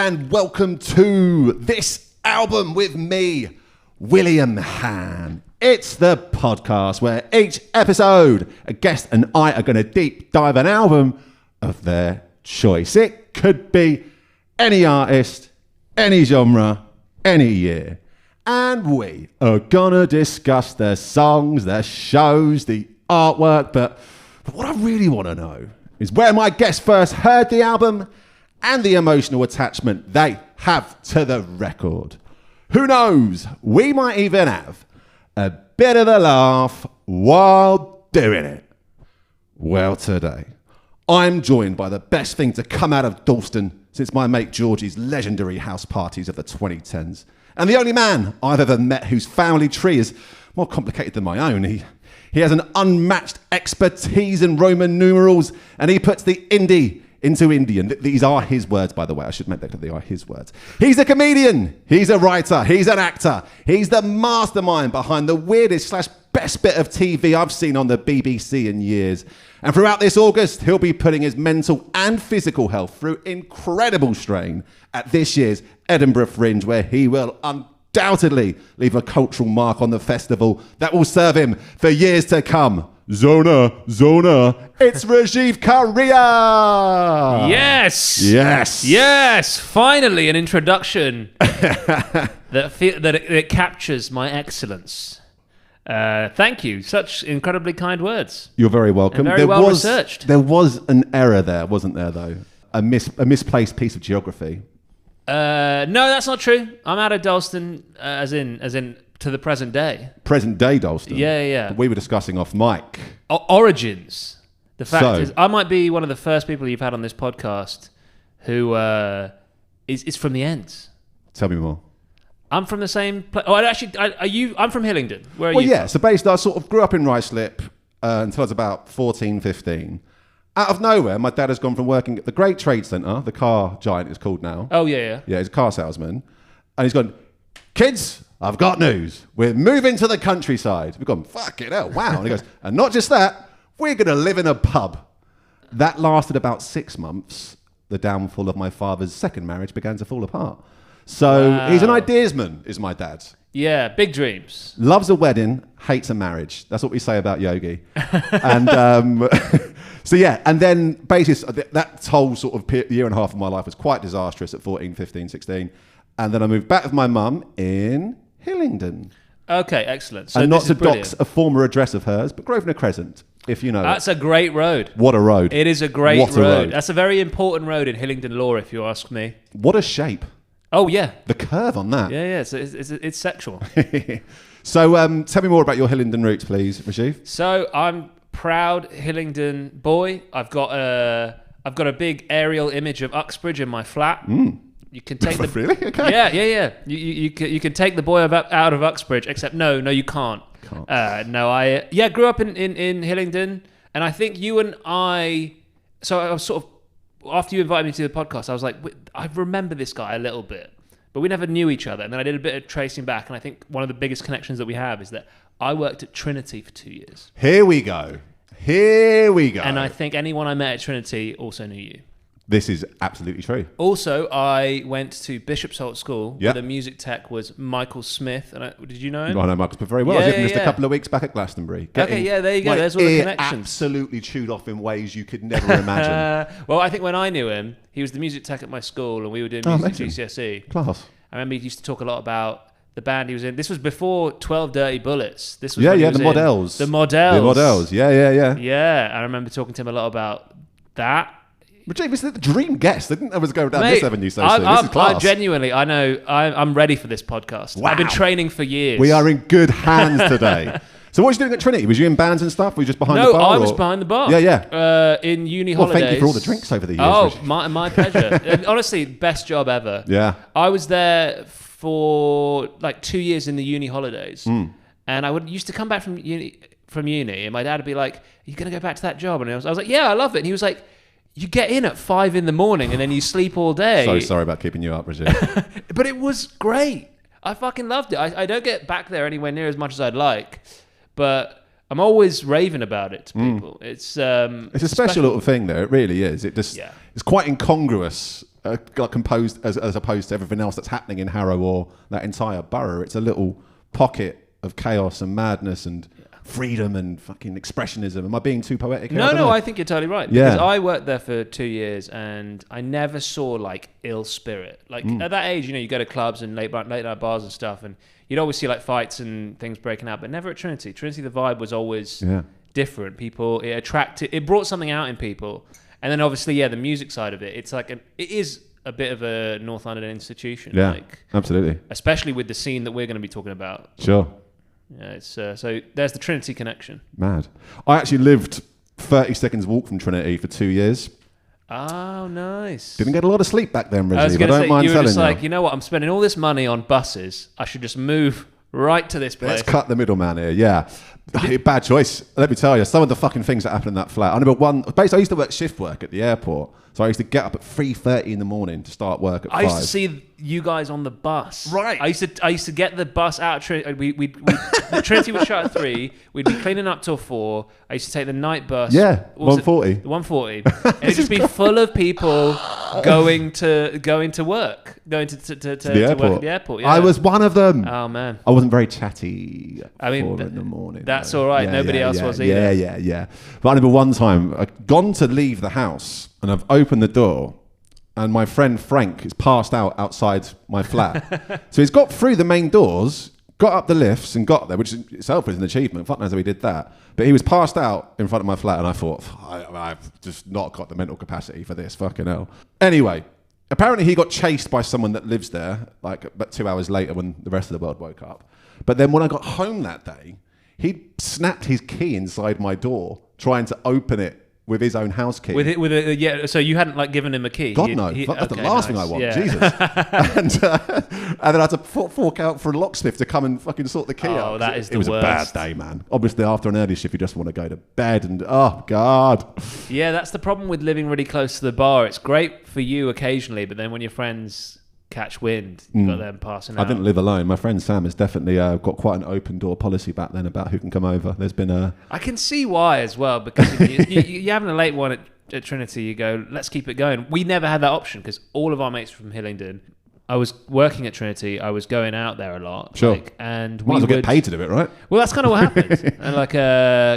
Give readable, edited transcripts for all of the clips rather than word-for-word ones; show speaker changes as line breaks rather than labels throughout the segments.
and welcome to this album with me, William Han. It's the podcast where each episode, a guest and I are going to deep dive an album of their choice. It could be any artist, any genre, any year. And we are going to discuss their songs, their shows, the artwork. But what I really want to know is where my guests first heard the album and the emotional attachment they have to the record. Who knows? We might even have a bit of a laugh while doing it. Well, today, I'm joined by the best thing to come out of Dalston since my mate Georgie's legendary house parties of the 2010s. And the only man I've ever met whose family tree is more complicated than my own. He has an unmatched expertise in Roman numerals, and he puts the indie into Indian. These are his words, by the way. I should make that clear. They are his words. He's a comedian. He's a writer. He's an actor. He's the mastermind behind the weirdest / best bit of TV I've seen on the BBC in years. And throughout this August, he'll be putting his mental and physical health through incredible strain at this year's Edinburgh Fringe, where he will undoubtedly leave a cultural mark on the festival that will serve him for years to come. Zona, it's Rajiv Karia!
Yes! Finally, an introduction that it captures my excellence. Thank you. Such incredibly kind words.
You're very welcome.
And very well researched.
There was an error there, wasn't there, though? A misplaced piece of geography.
No, that's not true. I'm out of Dalston, as in to the present day.
Present day Dalston?
Yeah.
But we were discussing off mic.
Origins. The fact is, I might be one of the first people you've had on this podcast who is from the ends.
Tell me more.
I'm from the same place. Oh, actually, I'm from Hillingdon. Where are you?
Well, yeah. So basically, I sort of grew up in Ruislip until I was about 14, 15. Out of nowhere, my dad has gone from working at the Great Trade Centre, the car giant it's called now.
Oh, yeah.
Yeah, he's a car salesman. And he's gone, kids, I've got news. We're moving to the countryside. We've gone, fucking hell, wow. And he goes, and not just that, we're going to live in a pub. That lasted about 6 months. The downfall of my father's second marriage began to fall apart. So He's an ideasman, is my dad.
Yeah, big dreams.
Loves a wedding, hates a marriage. That's what we say about Yogi. And so yeah, and then basically that whole sort of year and a half of my life was quite disastrous at 14, 15, 16. And then I moved back with my mum in Hillingdon.
Okay, excellent. So
and not to
brilliant.
dox a former address of hers, but Grosvenor Crescent, if you know.
That's a great road.
What a road.
It is a great
road.
road. That's a very important road in Hillingdon law, if you ask me.
What a shape.
Oh, yeah.
The curve on that.
Yeah. So it's sexual.
So tell me more about your Hillingdon roots, please, Rajiv.
So I'm proud Hillingdon boy. I've got a big aerial image of Uxbridge in my flat. You can take
Really? Okay.
Yeah. You can take the boy out of Uxbridge, except no, you can't. I grew up in Hillingdon, and I think you and I. So I was sort of after you invited me to the podcast, I was like, I remember this guy a little bit, but we never knew each other. And then I did a bit of tracing back, and I think one of the biggest connections that we have is that I worked at Trinity for 2 years.
Here we go.
And I think anyone I met at Trinity also knew you.
This is absolutely true.
Also, I went to Bishop's Holt School,
Yep.
where the music tech was Michael Smith. And did you know him?
I know Michael Smith very well. I was even just a couple of weeks back at Glastonbury.
There you go. There's all the connections.
Absolutely chewed off in ways you could never imagine.
Well, I think when I knew him, he was the music tech at my school, and we were doing music GCSE.
Class.
I remember he used to talk a lot about the band he was in. This was before 12 Dirty Bullets. This was
the Models.
The Models.
Yeah.
Yeah, I remember talking to him a lot about that.
Rajiv, this is the dream guest. I didn't know I was going down this avenue so soon. This is class.
Genuinely, I know, I'm ready for this podcast.
Wow.
I've been training for years.
We are in good hands today. So what was you doing at Trinity? Was you in bands and stuff? Were you just behind the bar?
No, I was behind the bar.
Yeah.
In uni holidays.
Thank you for all the drinks over the years.
Oh,
Rajiv.
my pleasure. And honestly, best job ever.
Yeah.
I was there for like 2 years in the uni holidays. And I used to come back from uni, and my dad would be like, "Are you going to go back to that job?" And I was like, "Yeah, I love it." And he was like, "You get in at 5 a.m. and then you sleep all day."
So sorry about keeping you up, Rajiv.
But it was great. I fucking loved it. I don't get back there anywhere near as much as I'd like, but I'm always raving about it to people. It's
a special little thing, though. It really is. It's quite incongruous like composed as opposed to everything else that's happening in Harrow or that entire borough. It's a little pocket of chaos and madness and freedom and fucking expressionism. Am I being too poetic?
No, I think you're totally right.
Yeah.
Because I worked there for 2 years and I never saw like ill spirit. Like at that age, you go to clubs and late night bars and stuff, and you'd always see like fights and things breaking out, but never at Trinity. Trinity, the vibe was always different. People, it brought something out in people. And then obviously, the music side of it, it's like it is a bit of a North London institution.
Yeah,
like,
absolutely.
Especially with the scene that we're going to be talking about.
Sure.
Yeah, it's so there's the Trinity connection.
Mad. I actually lived 30 seconds walk from Trinity for 2 years.
Oh, nice.
Didn't get a lot of sleep back then, Rajiv.
I was going to say,
mind
you were just
telling
like, you know what, I'm spending all this money on buses. I should just move right to this place.
Let's cut the middleman here, yeah. Bad choice. Let me tell you, some of the fucking things that happened in that flat. I remember I used to work shift work at the airport. So I used to get up at 3:30 in the morning to start work at 5.
I used to see you guys on the bus.
Right.
I used to get the bus out of Trinity. The Trinity would shut at 3. We'd be cleaning up till 4. I used to take the night bus.
Yeah, 140.
The 140. And it'd just be full of people going to work, going to work at the airport. Yeah.
I was one of them.
Oh man.
I wasn't very chatty at
I mean,
4 in the morning.
That's all right. Nobody else was either.
Yeah. But I remember one time I'd gone to leave the house and I've opened the door and my friend Frank is passed out outside my flat. So he's got through the main doors, got up the lifts and got there, which itself is an achievement. Fuck knows how he did that. But he was passed out in front of my flat and I thought, I've just not got the mental capacity for this, fucking hell. Anyway, apparently he got chased by someone that lives there, like about 2 hours later when the rest of the world woke up. But then when I got home that day, he snapped his key inside my door, trying to open it with his own house key.
So you hadn't like given him a key?
God no, that's the last thing I want. Yeah. Jesus. and then I had to fork out for a locksmith to come and fucking sort the key out.
Oh, that is the
worst. It was a bad day, man. Obviously, after an early shift, you just want to go to bed and oh god.
Yeah, that's the problem with living really close to the bar. It's great for you occasionally, but then when your friends catch wind, you've got them passing out.
I didn't live alone. My friend Sam has definitely got quite an open door policy back then about who can come over. There's been
I can see why as well, because if you're having a late one at Trinity, you go, let's keep it going. We never had that option because all of our mates were from Hillingdon. I was working at Trinity. I was going out there a lot.
Sure.
And
might as well get paid to do it, right?
Well, that's kind of what happened. And like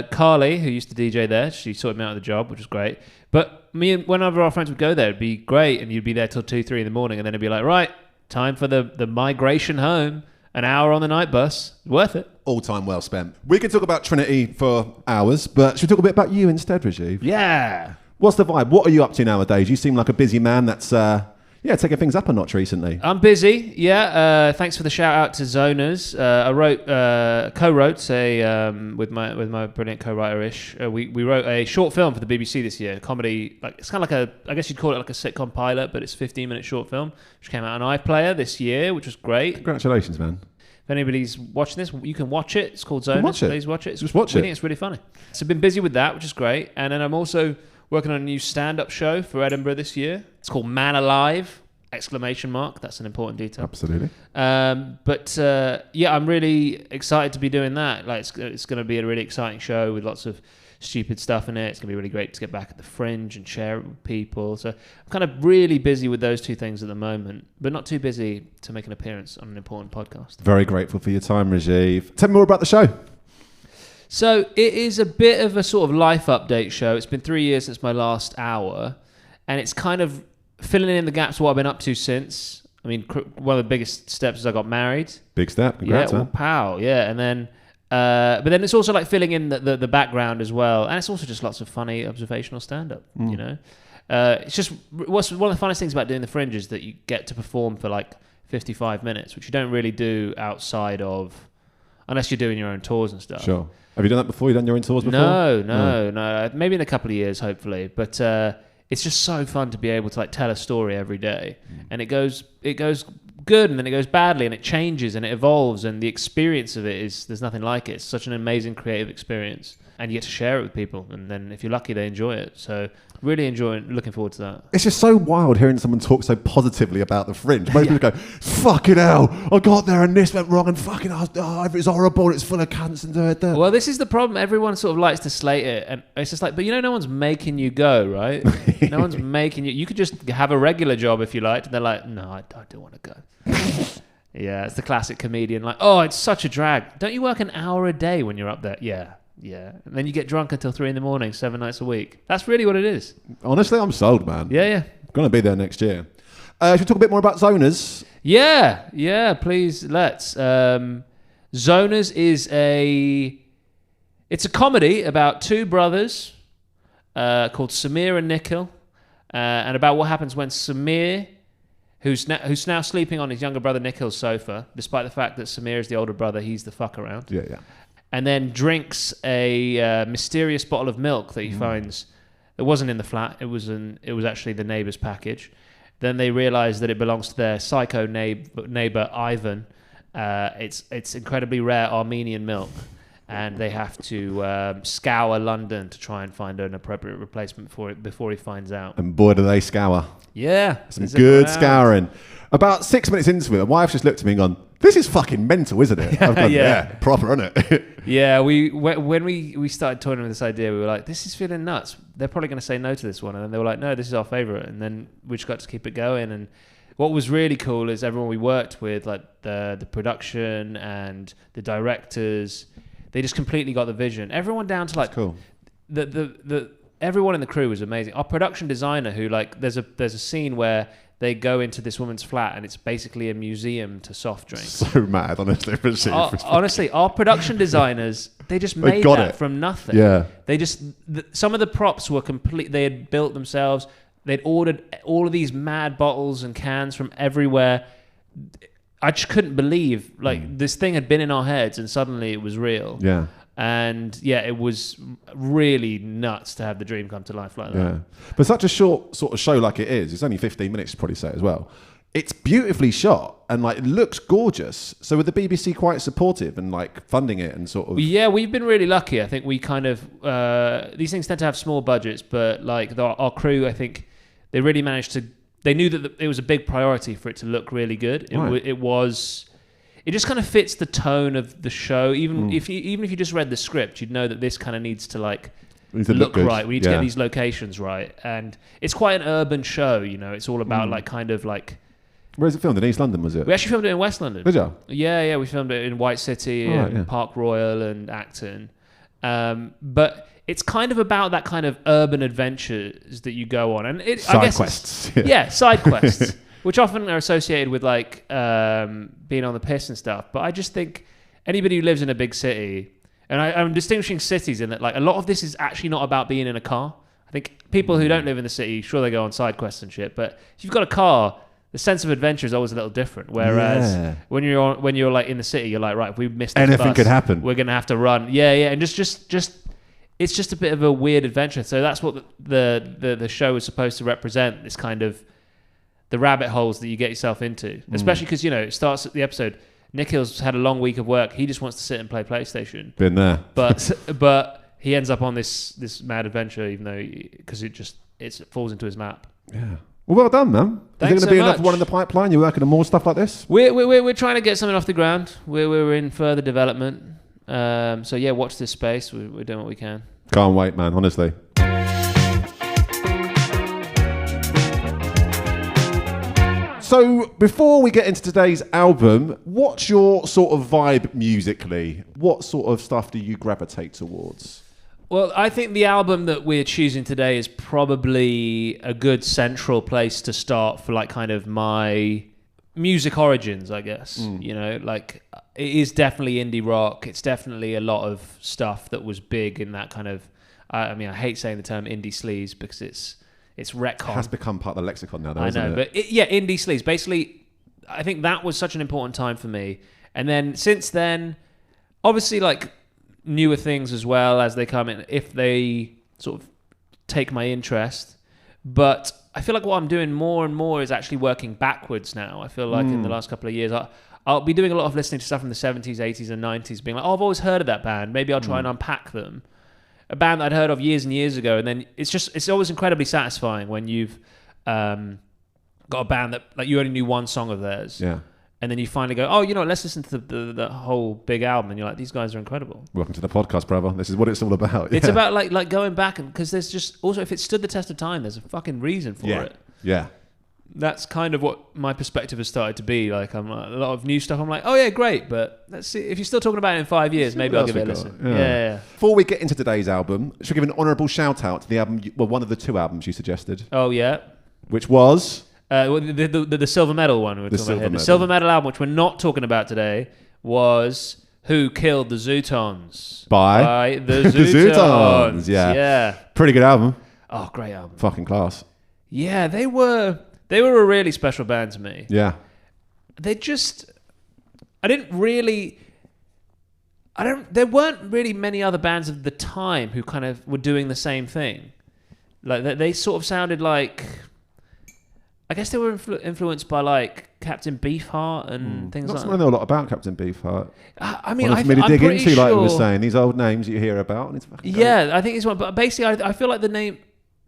Carly, who used to DJ there, she sorted me out of the job, which was great. But whenever our friends would go there, it'd be great, and you'd be there till 2-3 in the morning, and then it'd be like, right, time for the migration home. An hour on the night bus, worth it.
All time well spent. We could talk about Trinity for hours, but should we talk a bit about you instead, Rajiv?
Yeah.
What's the vibe? What are you up to nowadays? You seem like a busy man that's taking things up a notch recently.
I'm busy, thanks for the shout out to Zoners. I co-wrote with my brilliant co-writer Ish. We wrote a short film for the BBC this year, comedy. Like it's kind of like I guess you'd call it like a sitcom pilot, but it's a 15-minute short film which came out on iPlayer this year, which was great.
Congratulations, man.
If anybody's watching this, you can watch it. It's called Zoners. Please watch it.
Just watch it.
I think it's really funny. So I've been busy with that, which is great. And then I'm also working on a new stand-up show for Edinburgh this year. It's called Man Alive! ! That's an important detail.
Absolutely.
I'm really excited to be doing that. Like it's going to be a really exciting show with lots of stupid stuff in it. It's going to be really great to get back at the Fringe and share it with people. So I'm kind of really busy with those two things at the moment, but not too busy to make an appearance on an important podcast.
Very grateful for your time, Rajiv. Tell me more about the show.
So it is a bit of a sort of life update show. It's been 3 years since my last hour, and it's kind of filling in the gaps of what I've been up to since. I mean, one of the biggest steps is I got married.
Big step. Congrats,
man. Pow. Yeah. And then, but then it's also like filling in the background as well. And it's also just lots of funny observational stand-up, you know? It's just, one of the funnest things about doing the Fringe is that you get to perform for like 55 minutes, which you don't really do outside of, unless you're doing your own tours and stuff.
Sure. Have you done that before? You done your own tours before?
No. Maybe in a couple of years, hopefully. But it's just so fun to be able to like tell a story every day, and it goes good, and then it goes badly, and it changes and it evolves, and the experience of it is there's nothing like it. It's such an amazing creative experience, and you get to share it with people, and then if you're lucky, they enjoy it. So Really looking forward to that.
It's just so wild hearing someone talk so positively about the Fringe. Most people go, fucking hell, I got there and this went wrong and fucking it's horrible, it's full of cancer.
Well, this is the problem. Everyone sort of likes to slate it. And it's just like, but no one's making you go, right? No one's making you. You could just have a regular job if you liked. And they're like, no, I don't want to go. Yeah, it's the classic comedian. Like, oh, it's such a drag. Don't you work an hour a day when you're up there? Yeah. And then you get drunk until 3 a.m, 7 nights a week. That's really what it is.
Honestly, I'm sold, man.
Yeah.
Going to be there next year. Should we talk a bit more about Zoners?
Yeah, please, let's. Zoners is it's a comedy about two brothers called Samir and Nikhil, and about what happens when Samir, who's now sleeping on his younger brother Nikhil's sofa, despite the fact that Samir is the older brother, he's the fuck around.
Yeah.
And then drinks a mysterious bottle of milk that he finds. It wasn't in the flat. It was actually the neighbour's package. Then they realise that it belongs to their psycho neighbour Ivan. It's incredibly rare Armenian milk, and they have to scour London to try and find an appropriate replacement for it before he finds out.
And boy, do they scour.
Yeah,
some good scouring. About 6 minutes into it, my wife just looked at me and gone, "This is fucking mental, isn't it?" I've gone, yeah, proper, isn't it?
Yeah, when we started toying with this idea, we were like, "This is feeling nuts. They're probably going to say no to this one," and then they were like, "No, this is our favourite." And then we just got to keep it going. And what was really cool is everyone we worked with, like the production and the directors, they just completely got the vision. Everyone down to like
cool.
The everyone in the crew was amazing. Our production designer, who like there's a scene where they go into this woman's flat and it's basically a museum to soft drinks.
So mad, honestly.
Honestly, our production designers, they just made that from nothing.
Yeah.
They just, some of the props were complete. They had built themselves. They'd ordered all of these mad bottles and cans from everywhere. I just couldn't believe, this thing had been in our heads and suddenly it was real.
Yeah.
And yeah, it was really nuts to have the dream come to life like that.
Yeah. But such a short sort of show like it is, it's only 15 minutes to probably say as well. It's beautifully shot and it looks gorgeous. So were the BBC quite supportive and funding it and sort of...
Yeah, we've been really lucky. I think we kind of... these things tend to have small budgets, but our crew, I think they really managed to... They knew that it was a big priority for it to look really good. It just kind of fits the tone of the show. Even if you just read the script, you'd know that this kind of needs to look right. We need to get these locations right, and it's quite an urban show. It's all about
Where is it filmed? In East London, was it?
We actually filmed it in West London.
Did you?
Yeah. We filmed it in White City and Park Royal and Acton. But it's kind of about that kind of urban adventures that you go on, and
side quests.
Yeah, side quests. Which often are associated with being on the piss and stuff. But I just think anybody who lives in a big city, and I'm distinguishing cities in that a lot of this is actually not about being in a car. I think people who don't live in the city, sure, they go on side quests and shit. But if you've got a car, the sense of adventure is always a little different. Whereas when you're in the city, you're like, right, if we missed this
anything
bus,
could happen.
We're gonna have to run. Yeah, and just it's just a bit of a weird adventure. So that's what the show is supposed to represent. This kind of the rabbit holes that you get yourself into, especially because it starts at the episode. Nikhil's had a long week of work. He just wants to sit and play PlayStation.
Been there,
but he ends up on this mad adventure, even though because it falls into his map.
Yeah. Well done, man.
Thanks
is there going to be another one in the pipeline? You're working on more stuff like this?
We're trying to get something off the ground. We're in further development. So yeah, watch this space. We're doing what we can.
Can't wait, man. Honestly. So before we get into today's album, what's your sort of vibe musically? What sort of stuff do you gravitate towards?
Well, I think the album that we're choosing today is probably a good central place to start for kind of my music origins, I guess. It is definitely indie rock. It's definitely a lot of stuff that was big in that kind of, I hate saying the term indie sleaze because it's retcon.
It has become part of the lexicon now, though,
I know, but indie sleaze. Basically, I think that was such an important time for me. And then since then, obviously, newer things as well as they come in, if they sort of take my interest. But I feel like what I'm doing more and more is actually working backwards now. I feel like in the last couple of years, I'll be doing a lot of listening to stuff from the 70s, 80s, and 90s, being like, oh, I've always heard of that band. Maybe I'll try and unpack them. a band that I'd heard of years and years ago, and then it's always incredibly satisfying when you've got a band that like you only knew one song of theirs.
Yeah.
And then you finally go, oh, you know what, let's listen to the whole big album. And you're like, these guys are incredible.
Welcome to the podcast, brother. This is what it's all about.
It's about like going back, and because there's just also, if it stood the test of time, there's a fucking reason for it.
Yeah.
That's kind of what my perspective has started to be. Like, I'm like, a lot of new stuff. I'm like, oh yeah, great, but let's see if you're still talking about it in 5 years. Maybe I'll give it a listen. Yeah.
Before we get into today's album, should we give an honourable shout out to the album? Well, one of the 2 albums you suggested.
Oh yeah.
Which was
the silver medal one. The silver medal album, which we're not talking about today, was Who Killed the Zootons by the Zootons.
Yeah. Pretty good album.
Oh, great album.
Fucking class.
Yeah, they were a really special band to me.
Yeah.
There weren't really many other bands of the time who kind of were doing the same thing. Like they sort of sounded like, I guess they were influenced by like Captain Beefheart and things like that.
I know a lot about Captain Beefheart.
I mean,
I'm dig into, sure, like we were saying, these old names you hear about. And it's fucking
dope. I think it's one. But basically, I feel like the name.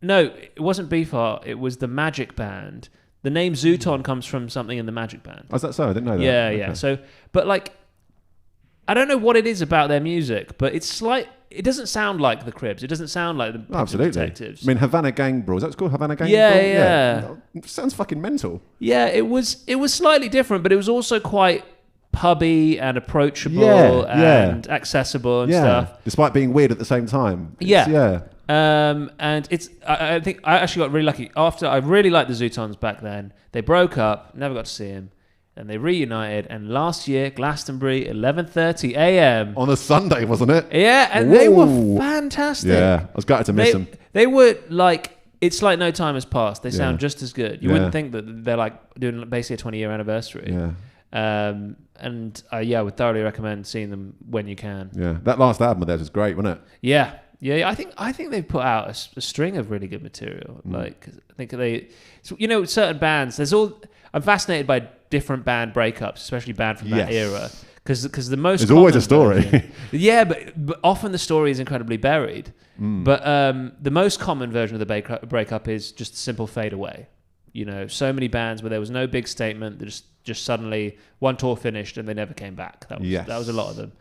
No, it wasn't Beefheart. It was the Magic Band. The name Zooton comes from something in the Magic Band.
Oh, is that so? I didn't know that.
Yeah, okay. So, but like, I don't know what it is about their music, but it's like, it doesn't sound like the Cribs. It doesn't sound like the Detectives.
I mean, Havana Gang Bros. That's called Havana Gang Bros?
Yeah.
It sounds fucking mental.
Yeah, it was slightly different, but it was also quite pubby and approachable and accessible and stuff.
Despite being weird at the same time.
And it's, I think I actually got really lucky. After I really liked the Zootons back then, they broke up, never got to see him, and they reunited. And last year, Glastonbury, 11:30 a.m.
on a Sunday, wasn't it?
Yeah, and they were fantastic.
Yeah, I was gutted to miss them.
They were like, it's like no time has passed. They sound just as good. You wouldn't think that they're like doing basically a 20-year anniversary. Yeah. And I would thoroughly recommend seeing them when you can. Yeah,
that last album of theirs was great, wasn't it?
Yeah. Yeah, I think they've put out a string of really good material. Like, I think certain bands. I'm fascinated by different band breakups, especially band from that era, because the most
there's always a story.
but often the story is incredibly buried. But the most common version of the breakup is just a simple fade away. You know, so many bands where there was no big statement, that just suddenly one tour finished and they never came back. That was a lot of them.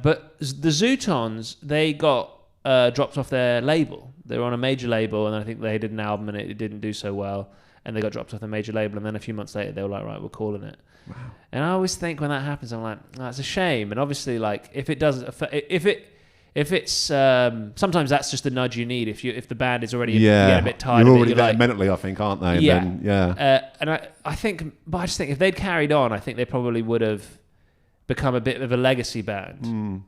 But the Zootons, they got dropped off their label. They were on a major label, and I think they did an album and it didn't do so well, and they got dropped off the major label. And then a few months later, they were like, right, we're calling it. Wow. And I always think when that happens, I'm like, oh, it's a shame. And obviously, like, if it's sometimes that's just the nudge you need. If the band is already getting a bit tired,
you're already there mentally, I think, aren't they?
And I think if they'd carried on, I think they probably would have become a bit of a legacy band,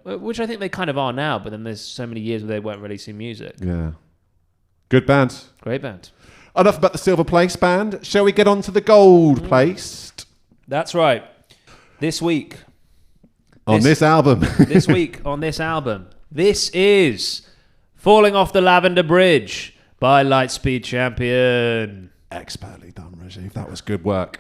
which I think they kind of are now. But then there's so many years where they weren't releasing music. Yeah,
good band,
great band.
Enough about the silver place band. Shall we get on to the gold placed?
That's right. This week
on this album,
this is "Falling Off the Lavender Bridge" by Lightspeed Champion.
Expertly done, Rajiv. That was good work.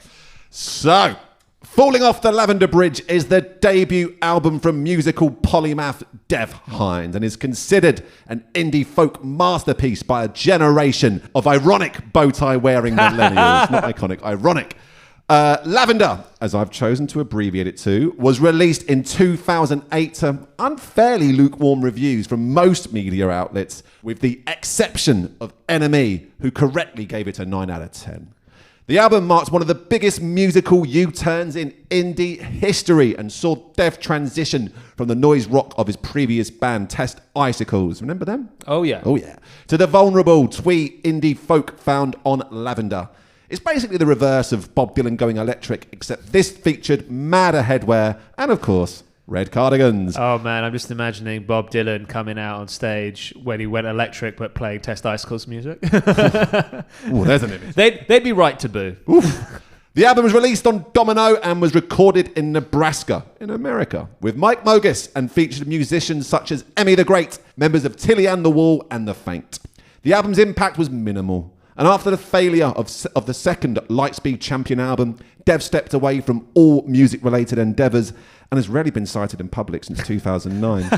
So, Falling Off the Lavender Bridge is the debut album from musical polymath Dev Hynes and is considered an indie folk masterpiece by a generation of ironic bow tie wearing millennials. Not iconic, ironic. Lavender, as I've chosen to abbreviate it to, was released in 2008 to unfairly lukewarm reviews from most media outlets, with the exception of NME, who correctly gave it a 9 out of 10. The album marks one of the biggest musical U-turns in indie history and saw Dev transition from the noise rock of his previous band, Test Icicles. Remember them?
Oh, yeah.
To the vulnerable twee indie folk found on Lavender. It's basically the reverse of Bob Dylan going electric, except this featured madder headwear and, of course, red cardigans.
Oh, man, I'm just imagining Bob Dylan coming out on stage when he went electric but playing Test Icicles music.
Ooh, there's an image.
They'd be right to boo.
Oof. The album was released on Domino and was recorded in Nebraska, in America, with Mike Mogis, and featured musicians such as Emmy the Great, members of Tilly and the Wall, and The Faint. The album's impact was minimal. And after the failure of the second Lightspeed Champion album, Dev stepped away from all music-related endeavours and has rarely been cited in public since 2009.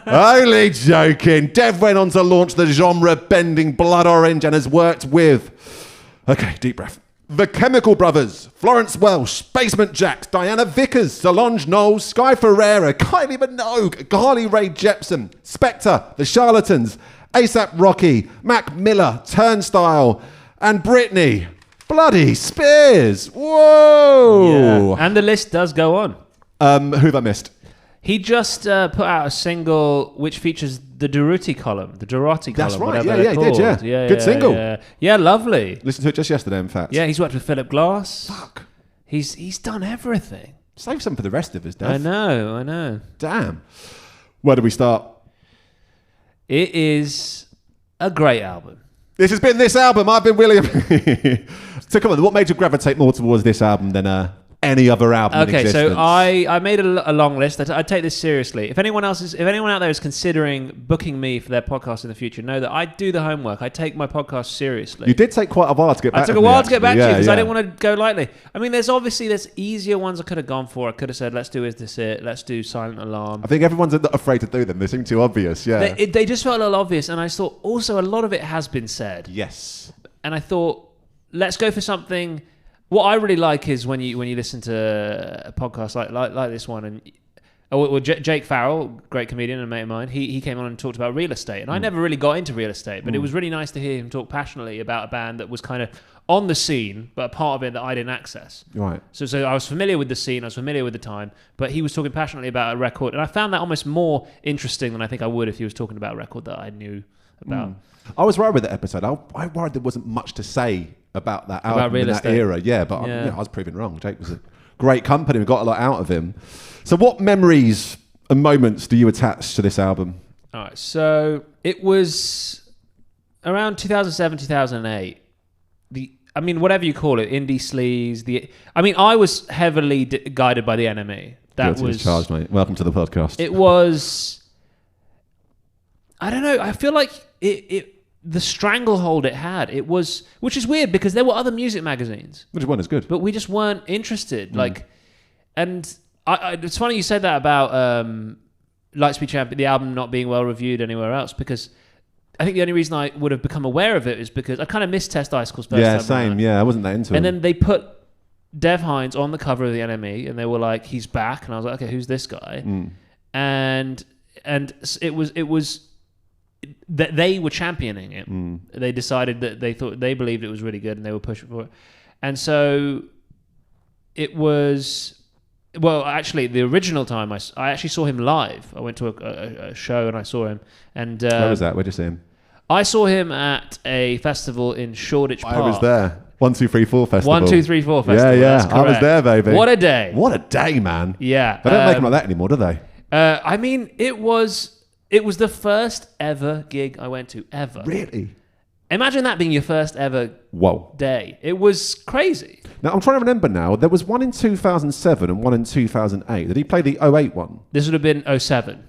Only joking. Dev went on to launch the genre-bending Blood Orange and has worked with... Okay, deep breath. The Chemical Brothers, Florence Welsh, Basement Jaxx, Diana Vickers, Solange Knowles, Sky Ferreira, Kylie Minogue, Carly Rae Jepsen, Spectre, The Charlatans, ASAP Rocky, Mac Miller, Turnstile, and Britney Bloody Spears. Whoa!
Yeah. And the list does go on.
Who have I missed?
He just put out a single which features the Durutti column,
That's right.
whatever
Yeah,
they're
he did.
called.
Yeah, good single.
Yeah, lovely.
Listened to it just yesterday, in fact.
Yeah, he's worked with Philip Glass.
Fuck.
He's done everything.
Save some for the rest of us, Dev.
I know.
Damn. Where do we start?
It is a great album.
This has been This Album. I've been William. So come on, what made you gravitate more towards this album than any other album in existence?
So I made a long list. I take this seriously. If anyone out there is considering booking me for their podcast in the future, know that I do the homework. I take my podcast seriously.
You did take quite a while to get back to me.
I took a while to get back to you because
yeah.
I didn't want to go lightly. I mean, there's easier ones I could have gone for. I could have said, let's do Is This It? Let's do Silent Alarm.
I think everyone's not afraid to do them. They seem too obvious, yeah.
They just felt a little obvious. And I thought also a lot of it has been said.
Yes.
And I thought, let's go for something... What I really like is when you listen to a podcast like this one, and Jake Farrell, great comedian and a mate of mine, he came on and talked about real estate, and I never really got into real estate, but it was really nice to hear him talk passionately about a band that was kind of on the scene, but a part of it that I didn't access.
Right.
So I was familiar with the scene, I was familiar with the time, but he was talking passionately about a record, and I found that almost more interesting than I think I would if he was talking about a record that I knew about.
I was worried with the episode. I worried there wasn't much to say about that album
About real
in that
estate.
era. Yeah, but I was proven wrong. Jake was a great company. We got a lot out of him. So what memories and moments do you attach to this album?
All right, so it was around 2007, 2008. Whatever you call it, indie sleaze. I was heavily guided by The Enemy. That
Guilty
was
as charged, mate. Welcome to the podcast.
It was. I don't know. I feel like the stranglehold it had. It was, which is weird because there were other music magazines,
Which one is good?
but we just weren't interested. And it's funny you said that about Lightspeed Champion, the album not being well reviewed anywhere else, because I think the only reason I would have become aware of it is because I kind of missed Test Icicle's first
Yeah,
album.
same. Yeah, I wasn't that into it.
And then they put Dev Hynes on the cover of The Enemy, and they were like, "He's back," and I was like, "Okay, who's this guy?" And it was that they were championing it. They decided that they believed it was really good, and they were pushing for it. And so it was. Well, actually, the original time I actually saw him live. I went to a show and I saw him. And
where was that? Where'd you see him?
I saw him at a festival in Shoreditch Park.
I was there. 1, 2, 3, 4 festival.
1, 2, 3, 4 festival.
Yeah.
That's
I was
correct.
there, baby.
What a day!
What a day, man.
Yeah,
They don't make them like that anymore, do they?
it was the first ever gig I went to ever.
Really?
Imagine that being your first ever day. It was crazy.
Now, I'm trying to remember now. There was one in 2007 and one in 2008. Did he play the 08 one?
This would have been 07.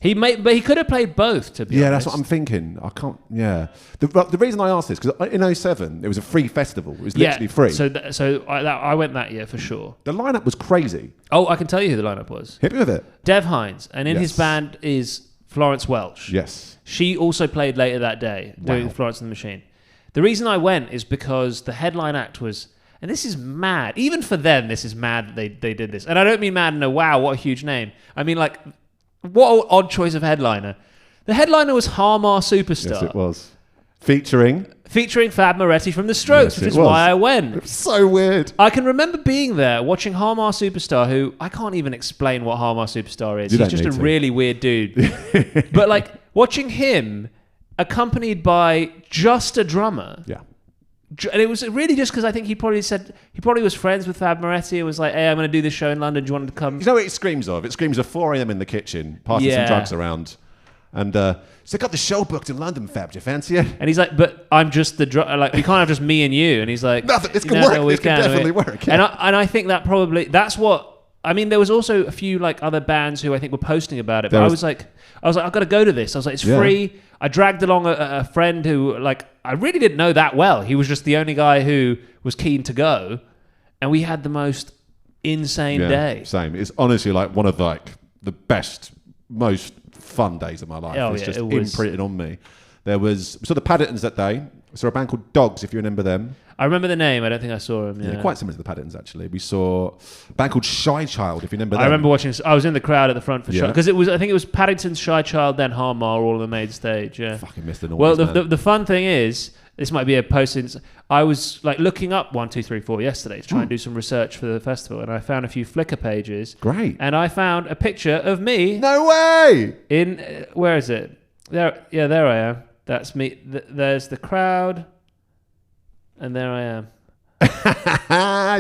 But he could have played both, to be honest.
Yeah, that's what I'm thinking. I can't, yeah. The reason I asked this, because in 07, it was a free festival. It was literally free.
So I went that year for sure.
The lineup was crazy.
Oh, I can tell you who the lineup was.
Hit me with it.
Dev Hynes. And in his
Yes.
band is Florence Welch.
Yes.
She also played later that day, doing Florence and the Machine. The reason I went is because the headline act was, and this is mad, even for them, this is mad that they did this. And I don't mean mad in a wow, what a huge name. I mean, like, what an odd choice of headliner. The headliner was Harmar Superstar.
Yes, it was. Featuring
Featuring Fab Moretti from The Strokes,
Yes,
which
it
is
was.
why I went.
It was so weird.
I can remember being there, watching Harmar Superstar, who, I can't even explain what Harmar Superstar is.
You
He's
don't
just a
need to.
really weird dude. But, like, watching him accompanied by just a drummer.
Yeah.
And it was really just because I think he probably was friends with Fab Moretti and was like, hey, I'm going to do this show in London. Do you want to come?
You know what it screams of? It screams of 4 a.m. in the kitchen, passing some drugs around. And so I got the show booked in London, Fab. Do you fancy it?
And he's like, but I'm just the like, we can't have just me and you. And he's like,
Nothing. This can
no,
work.
no, we
This can
can.
definitely work. Yeah.
And I think that that's what, I mean, there was also a few like other bands who I think were posting about it. But I was like, I've got to go to this. I was like, it's free. I dragged along a friend who, like, I really didn't know that well. He was just the only guy who was keen to go. and we had the most insane day.
Same. It's honestly like one of like the best, most fun days of my life. It's just imprinted on me. We saw the Paddingtons that day. We saw a band called Dogs, if you remember them.
I remember the name. I don't think I saw them.
Yeah, quite similar to the Paddingtons, actually. We saw a band called Shy Child, if you remember them.
I remember watching. I was in the crowd at the front for Shy, because I think it was Paddington, Shy Child, then Harmar, all on the main stage. Yeah.
Fucking missed the noise.
Well, the fun thing is, this might be a post. I was like looking up 1, 2, 3, 4 yesterday to try and do some research for the festival, and I found a few Flickr pages.
Great.
And I found a picture of me.
No way.
In where is it? There. Yeah, there I am. That's me. There's the crowd, and there I am.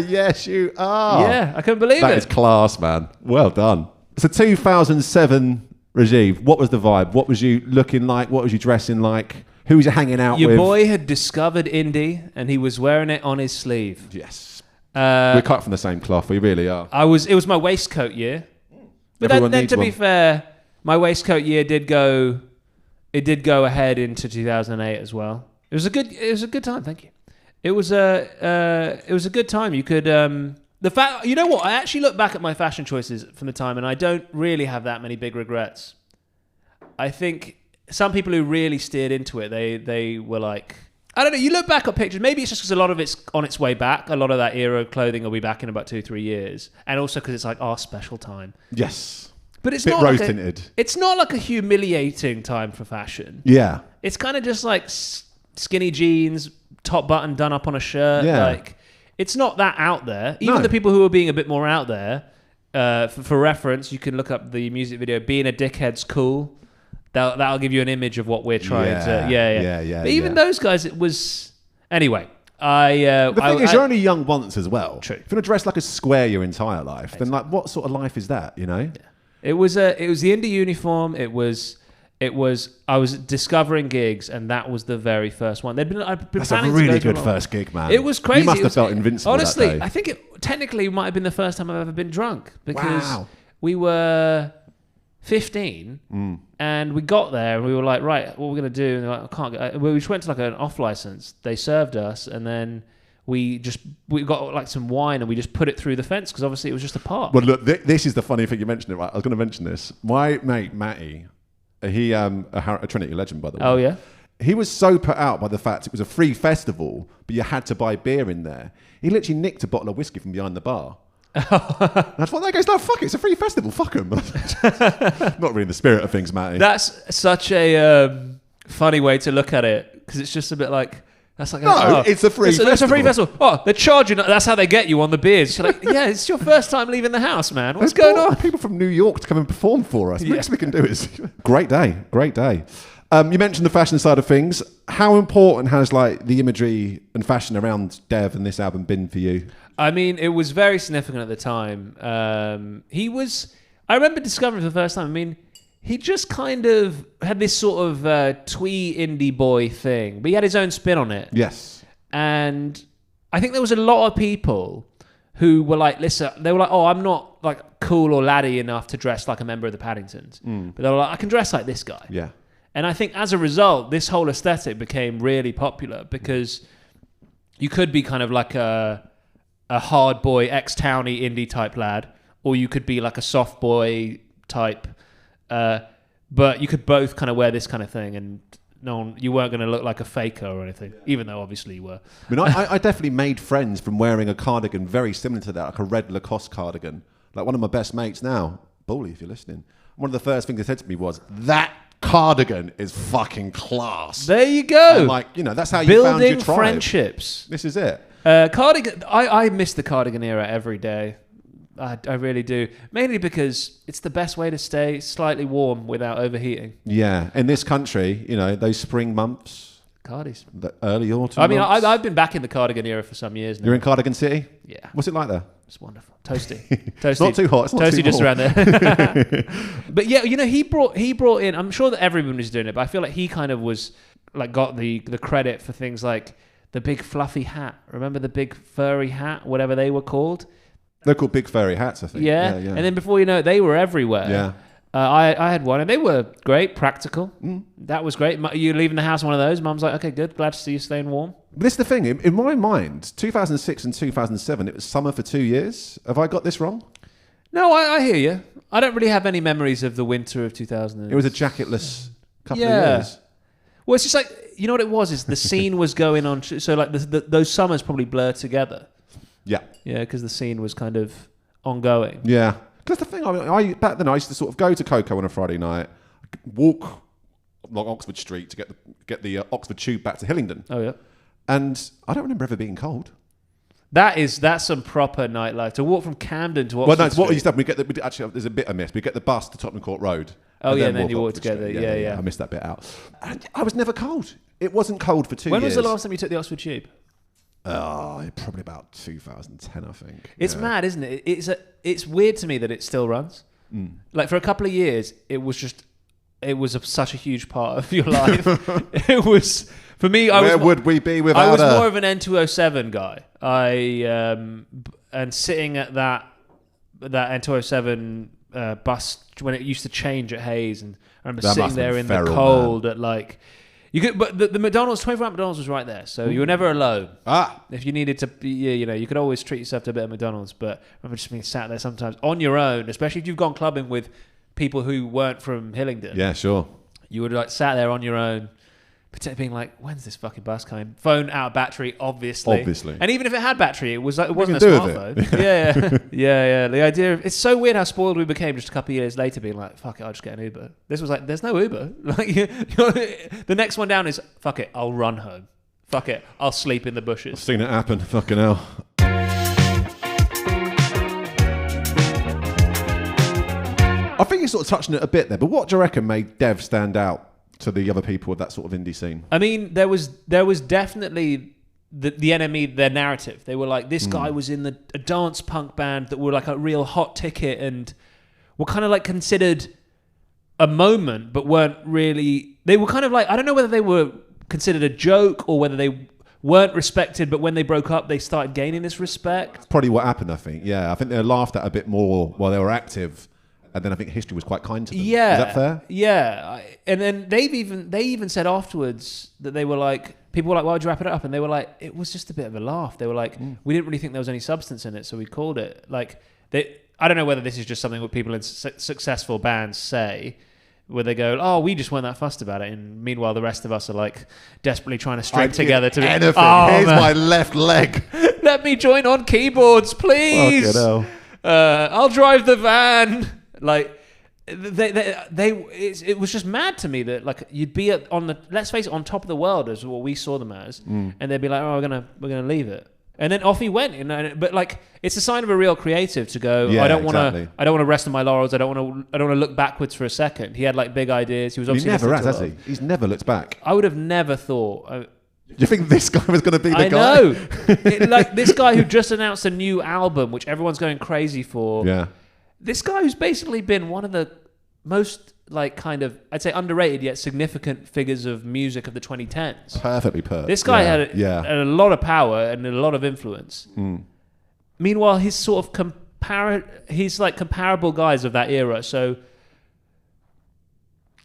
Yes, you are.
Yeah, I couldn't believe it.
That is class, man. Well done. So 2007, Rajiv, what was the vibe? What was you looking like? What was you dressing like? Who was you hanging out with?
Your boy had discovered indie, and he was wearing it on his sleeve.
Yes. We're cut from the same cloth. We really are.
It was my waistcoat year. But then to be fair, my waistcoat year did go ahead into 2008 as well. It was a good time. Thank you. It was a good time. You could you know what? I actually look back at my fashion choices from the time, and I don't really have that many big regrets. I think some people who really steered into it, they were like, I don't know. You look back at pictures. Maybe it's just because a lot of it's on its way back. A lot of that era of clothing will be back in about 2-3 years, and also because it's like our special time.
Yes.
But it's
bit
not
rose tinted.
It's not like a humiliating time for fashion.
Yeah.
It's kind of just like skinny jeans, top button done up on a shirt.
Yeah.
Like, it's not that out there. Even the people who are being a bit more out there, for reference, you can look up the music video, Being a Dickhead's Cool. That'll give you an image of what we're trying to... Yeah. But even those guys, it was... Anyway, the
thing is, you're only young once as well.
True.
If you're going to dress like a square your entire life, then like, what sort of life is that, you know?
Yeah. It was the indie uniform. It was. I was discovering gigs, and that was the very first one. I'd been
That's
planning
a really
to go
good
to
first gig, man.
It was crazy.
You must have felt invincible.
Honestly,
that day.
I think it technically might have been the first time I've ever been drunk, because
Wow.
we were 15 and we got there and we were like, right, what are we going to do? And they're like, I can't get... We just went to like an off license. They served us, and then we got like some wine and we just put it through the fence, because obviously it was just a park.
Well, look, this is the funny thing you mentioned it. Right? I was going to mention this. My mate Matty, he a Trinity legend, by the way.
Oh yeah.
He was so put out by the fact it was a free festival, but you had to buy beer in there. He literally nicked a bottle of whiskey from behind the bar. That's what that guy's like. Fuck it, it's a free festival. Fuck him. Not really in the spirit of things, Matty.
That's such a funny way to look at it, because it's just a bit like... That's like
it's a free festival.
It's a free festival. Oh, they're charging. That's how they get you on the beers. You're like, yeah, it's your first time leaving the house, man. What's going on?
People from New York to come and perform for us. The least we can do is... Great day. You mentioned the fashion side of things. How important has like the imagery and fashion around Dev and this album been for you?
I mean, it was very significant at the time. I remember discovering for the first time, I mean, he just kind of had this sort of twee indie boy thing, but he had his own spin on it.
Yes.
And I think there was a lot of people who were like, listen, they were like, oh, I'm not like cool or laddie enough to dress like a member of the Paddingtons. But they were like, I can dress like this guy.
Yeah.
And I think as a result, this whole aesthetic became really popular, because you could be kind of like a hard boy, ex-townie indie type lad, or you could be like a soft boy type. But you could both kind of wear this kind of thing, and you weren't going to look like a faker or anything, even though obviously you were.
I mean, I definitely made friends from wearing a cardigan very similar to that, like a red Lacoste cardigan. Like one of my best mates now, Bully, if you're listening, one of the first things they said to me was, that cardigan is fucking class.
There you go.
And like, you know, that's how you found your tribe.
Building friendships.
This is it.
Cardigan. I miss the cardigan era every day. I really do. Mainly because it's the best way to stay slightly warm without overheating.
Yeah. In this country, you know, those spring months.
Cardies.
The early autumn
I mean,
months.
I've been back in the cardigan era for some years now.
You're in Cardigan City?
Yeah.
What's it like there?
It's wonderful. Toasty.
It's not too hot. It's not
Toasty
too
just
warm.
around there. But yeah, you know, he brought in, I'm sure that everyone was doing it, but I feel like he kind of was like got the credit for things like the big fluffy hat. Remember the big furry hat, whatever they were called?
They're called big furry hats, I think.
Yeah. And then before you know it, they were everywhere.
Yeah.
I had one, and they were great, practical. That was great. You leaving the house in one of those, Mum's like, okay, good, glad to see you staying warm.
But this is the thing. In my mind, 2006 and 2007, it was summer for 2 years. Have I got this wrong?
No, I hear you. I don't really have any memories of the winter of 2000.
It was a jacketless couple of years.
Well, it's just like, you know what it was? Is the scene was going on. So like those summers probably blur together.
Yeah.
Yeah, because the scene was kind of ongoing.
Yeah. Because the thing, I back then I used to sort of go to Coco on a Friday night, walk along Oxford Street to get the Oxford Tube back to Hillingdon.
Oh, yeah.
And I don't remember ever being cold.
That's some proper nightlife. To walk from Camden to Oxford Street.
What we used to have, actually, there's a bit I missed. We get the bus to Tottenham Court Road.
Oh, and then you walk together. Yeah.
I missed that bit out. And I was never cold. It wasn't cold for 2 years.
When was the last time you took the Oxford Tube?
Probably about 2010, I think.
It's mad, isn't it? It's weird to me that it still runs. Like for a couple of years, it was such a huge part of your life. It was for me. Where
would we be without?
I was more of an N207 guy. And sitting at that N207 bus when it used to change at Hayes, and I remember sitting there in the cold at like. You could, but the McDonald's, 24-hour McDonald's was right there, so you were never alone. If you needed to, you could always treat yourself to a bit of McDonald's. But I remember just being sat there sometimes on your own, especially if you've gone clubbing with people who weren't from Hillingdon.
Yeah, sure.
You would like sat there on your own, being like, "When's this fucking bus coming?" Phone out of battery, obviously. And even if it had battery, it wasn't a smartphone. Yeah. The idea of it's so weird how spoiled we became just a couple of years later, being like, "Fuck it, I'll just get an Uber." This was like, "There's no Uber." Like, the next one down is, "Fuck it, I'll run home. Fuck it, I'll sleep in the bushes."
I've seen it happen. Fucking hell. I think you're sort of touching it a bit there, but what do you reckon made Dev stand out to the other people of that sort of indie scene?
I mean, there was definitely the enemy, their narrative. They were like, this guy was in a dance punk band that were like a real hot ticket and were kind of like considered a moment, but weren't really. They were kind of like, I don't know whether they were considered a joke or whether they weren't respected, but when they broke up, they started gaining this respect. That's
probably what happened, I think. Yeah, I think they were laughed at a bit more while they were active. And then I think history was quite kind to them.
Yeah.
Is that fair?
Yeah. And then they even said afterwards that they were like, people were like, why would you wrap it up? And they were like, it was just a bit of a laugh. They were like, we didn't really think there was any substance in it, so we called it. Like, I don't know whether this is just something that people in successful bands say, where they go, oh, we just weren't that fussed about it. And meanwhile, the rest of us are like desperately trying to string together to
anything. Here's my left leg.
Let me join on keyboards, please. I'll drive the van. Like it was just mad to me that like you'd be on the, let's face it, on top of the world as what we saw them as, and they'd be like, oh, we're gonna leave it, and then off he went. But like it's a sign of a real creative to go. I don't want to rest on my laurels. I don't want to look backwards for a second. He had like big ideas. He was obviously
never has he? He's never looked back.
I would have never thought.
Do you think this guy was going to be the guy?
I know. Like this guy who just announced a new album, which everyone's going crazy for.
Yeah. This
guy who's basically been one of the most, like, kind of, I'd say underrated yet significant figures of music of the 2010s.
Perfectly put.
This guy had a lot of power and a lot of influence. Meanwhile, he's sort of comparable guys of that era. So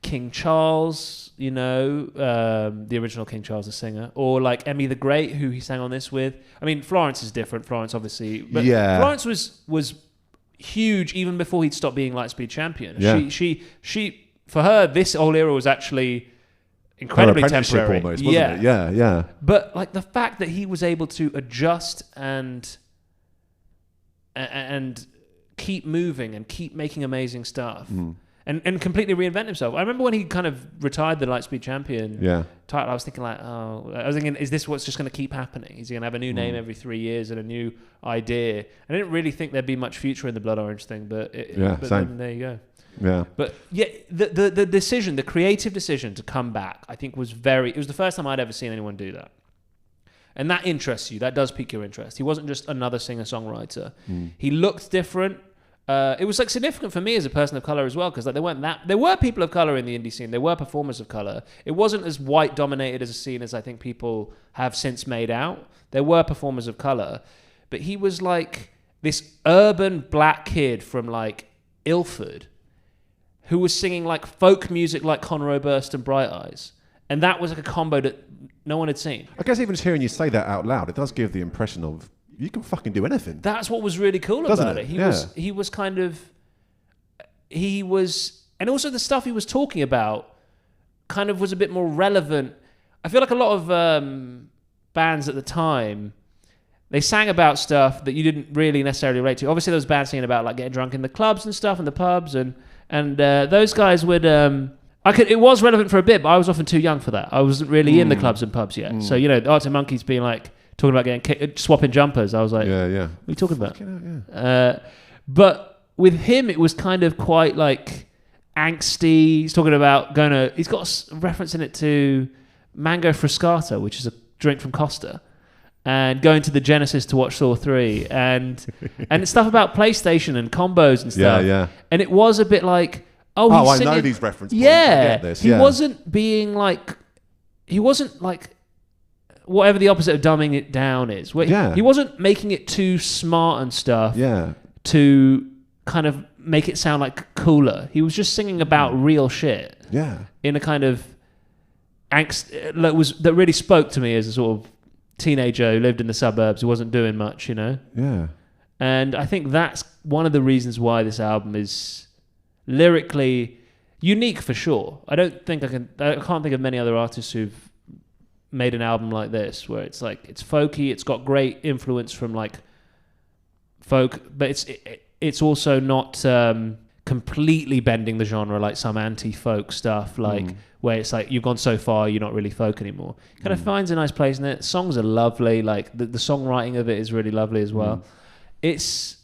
King Charles, the original King Charles, the singer, or like Emmy the Great, who he sang on this with. I mean, Florence is different. Florence, obviously, but Florence was huge even before he'd stopped being Lightspeed Champion. Yeah. She for her, this whole era was actually incredibly temporary.
Almost, wasn't it? Yeah.
But like the fact that he was able to adjust and keep moving and keep making amazing stuff. And completely reinvent himself. I remember when he kind of retired the Lightspeed Champion title, I was thinking is this what's just going to keep happening? Is he going to have a new name every 3 years and a new idea? I didn't really think there'd be much future in the Blood Orange thing, but then there you go.
Yeah.
But yeah, the decision, the creative decision to come back, I think it was the first time I'd ever seen anyone do that. And that interests you. That does pique your interest. He wasn't just another singer-songwriter. He looked different. It was like significant for me as a person of color as well, because like there were people of color in the indie scene. There were performers of color. It wasn't as white dominated as a scene as I think people have since made out. There were performers of color, but he was like this urban black kid from like Ilford who was singing like folk music like Conroe Burst and Bright Eyes, and that was like a combo that no one had seen.
I guess even just hearing you say that out loud, it does give the impression of you can fucking do anything.
That's what was really cool about it. He was kind of, and also the stuff he was talking about kind of was a bit more relevant. I feel like a lot of bands at the time, they sang about stuff that you didn't really necessarily relate to. Obviously, those bands singing about like getting drunk in the clubs and stuff, and the pubs, and those guys would. It was relevant for a bit, but I was often too young for that. I wasn't really in the clubs and pubs yet. So the Arctic Monkeys being like talking about swapping jumpers, I was like, "What are you talking about?" But with him, it was kind of quite like angsty. He's talking about he's got a reference in it to Mango Frascata, which is a drink from Costa, and going to the Genesis to watch Thor 3, and it's stuff about PlayStation and combos and stuff. Yeah. And it was a bit like, I know these reference points. Yeah. I get this. He wasn't being like, whatever the opposite of dumbing it down is. He wasn't making it too smart and stuff. Yeah. To kind of make it sound like cooler. He was just singing about real shit. Yeah. In a kind of angst that really spoke to me as a sort of teenager who lived in the suburbs, who wasn't doing much, Yeah. And I think that's one of the reasons why this album is lyrically unique for sure. I can't think of many other artists who've made an album like this, where it's like, it's folky, it's got great influence from like folk, but it's also not completely bending the genre like some anti-folk stuff, like where it's like you've gone so far you're not really folk anymore. Kind of finds a nice place in it. Songs are lovely, like the songwriting of it is really lovely as well. It's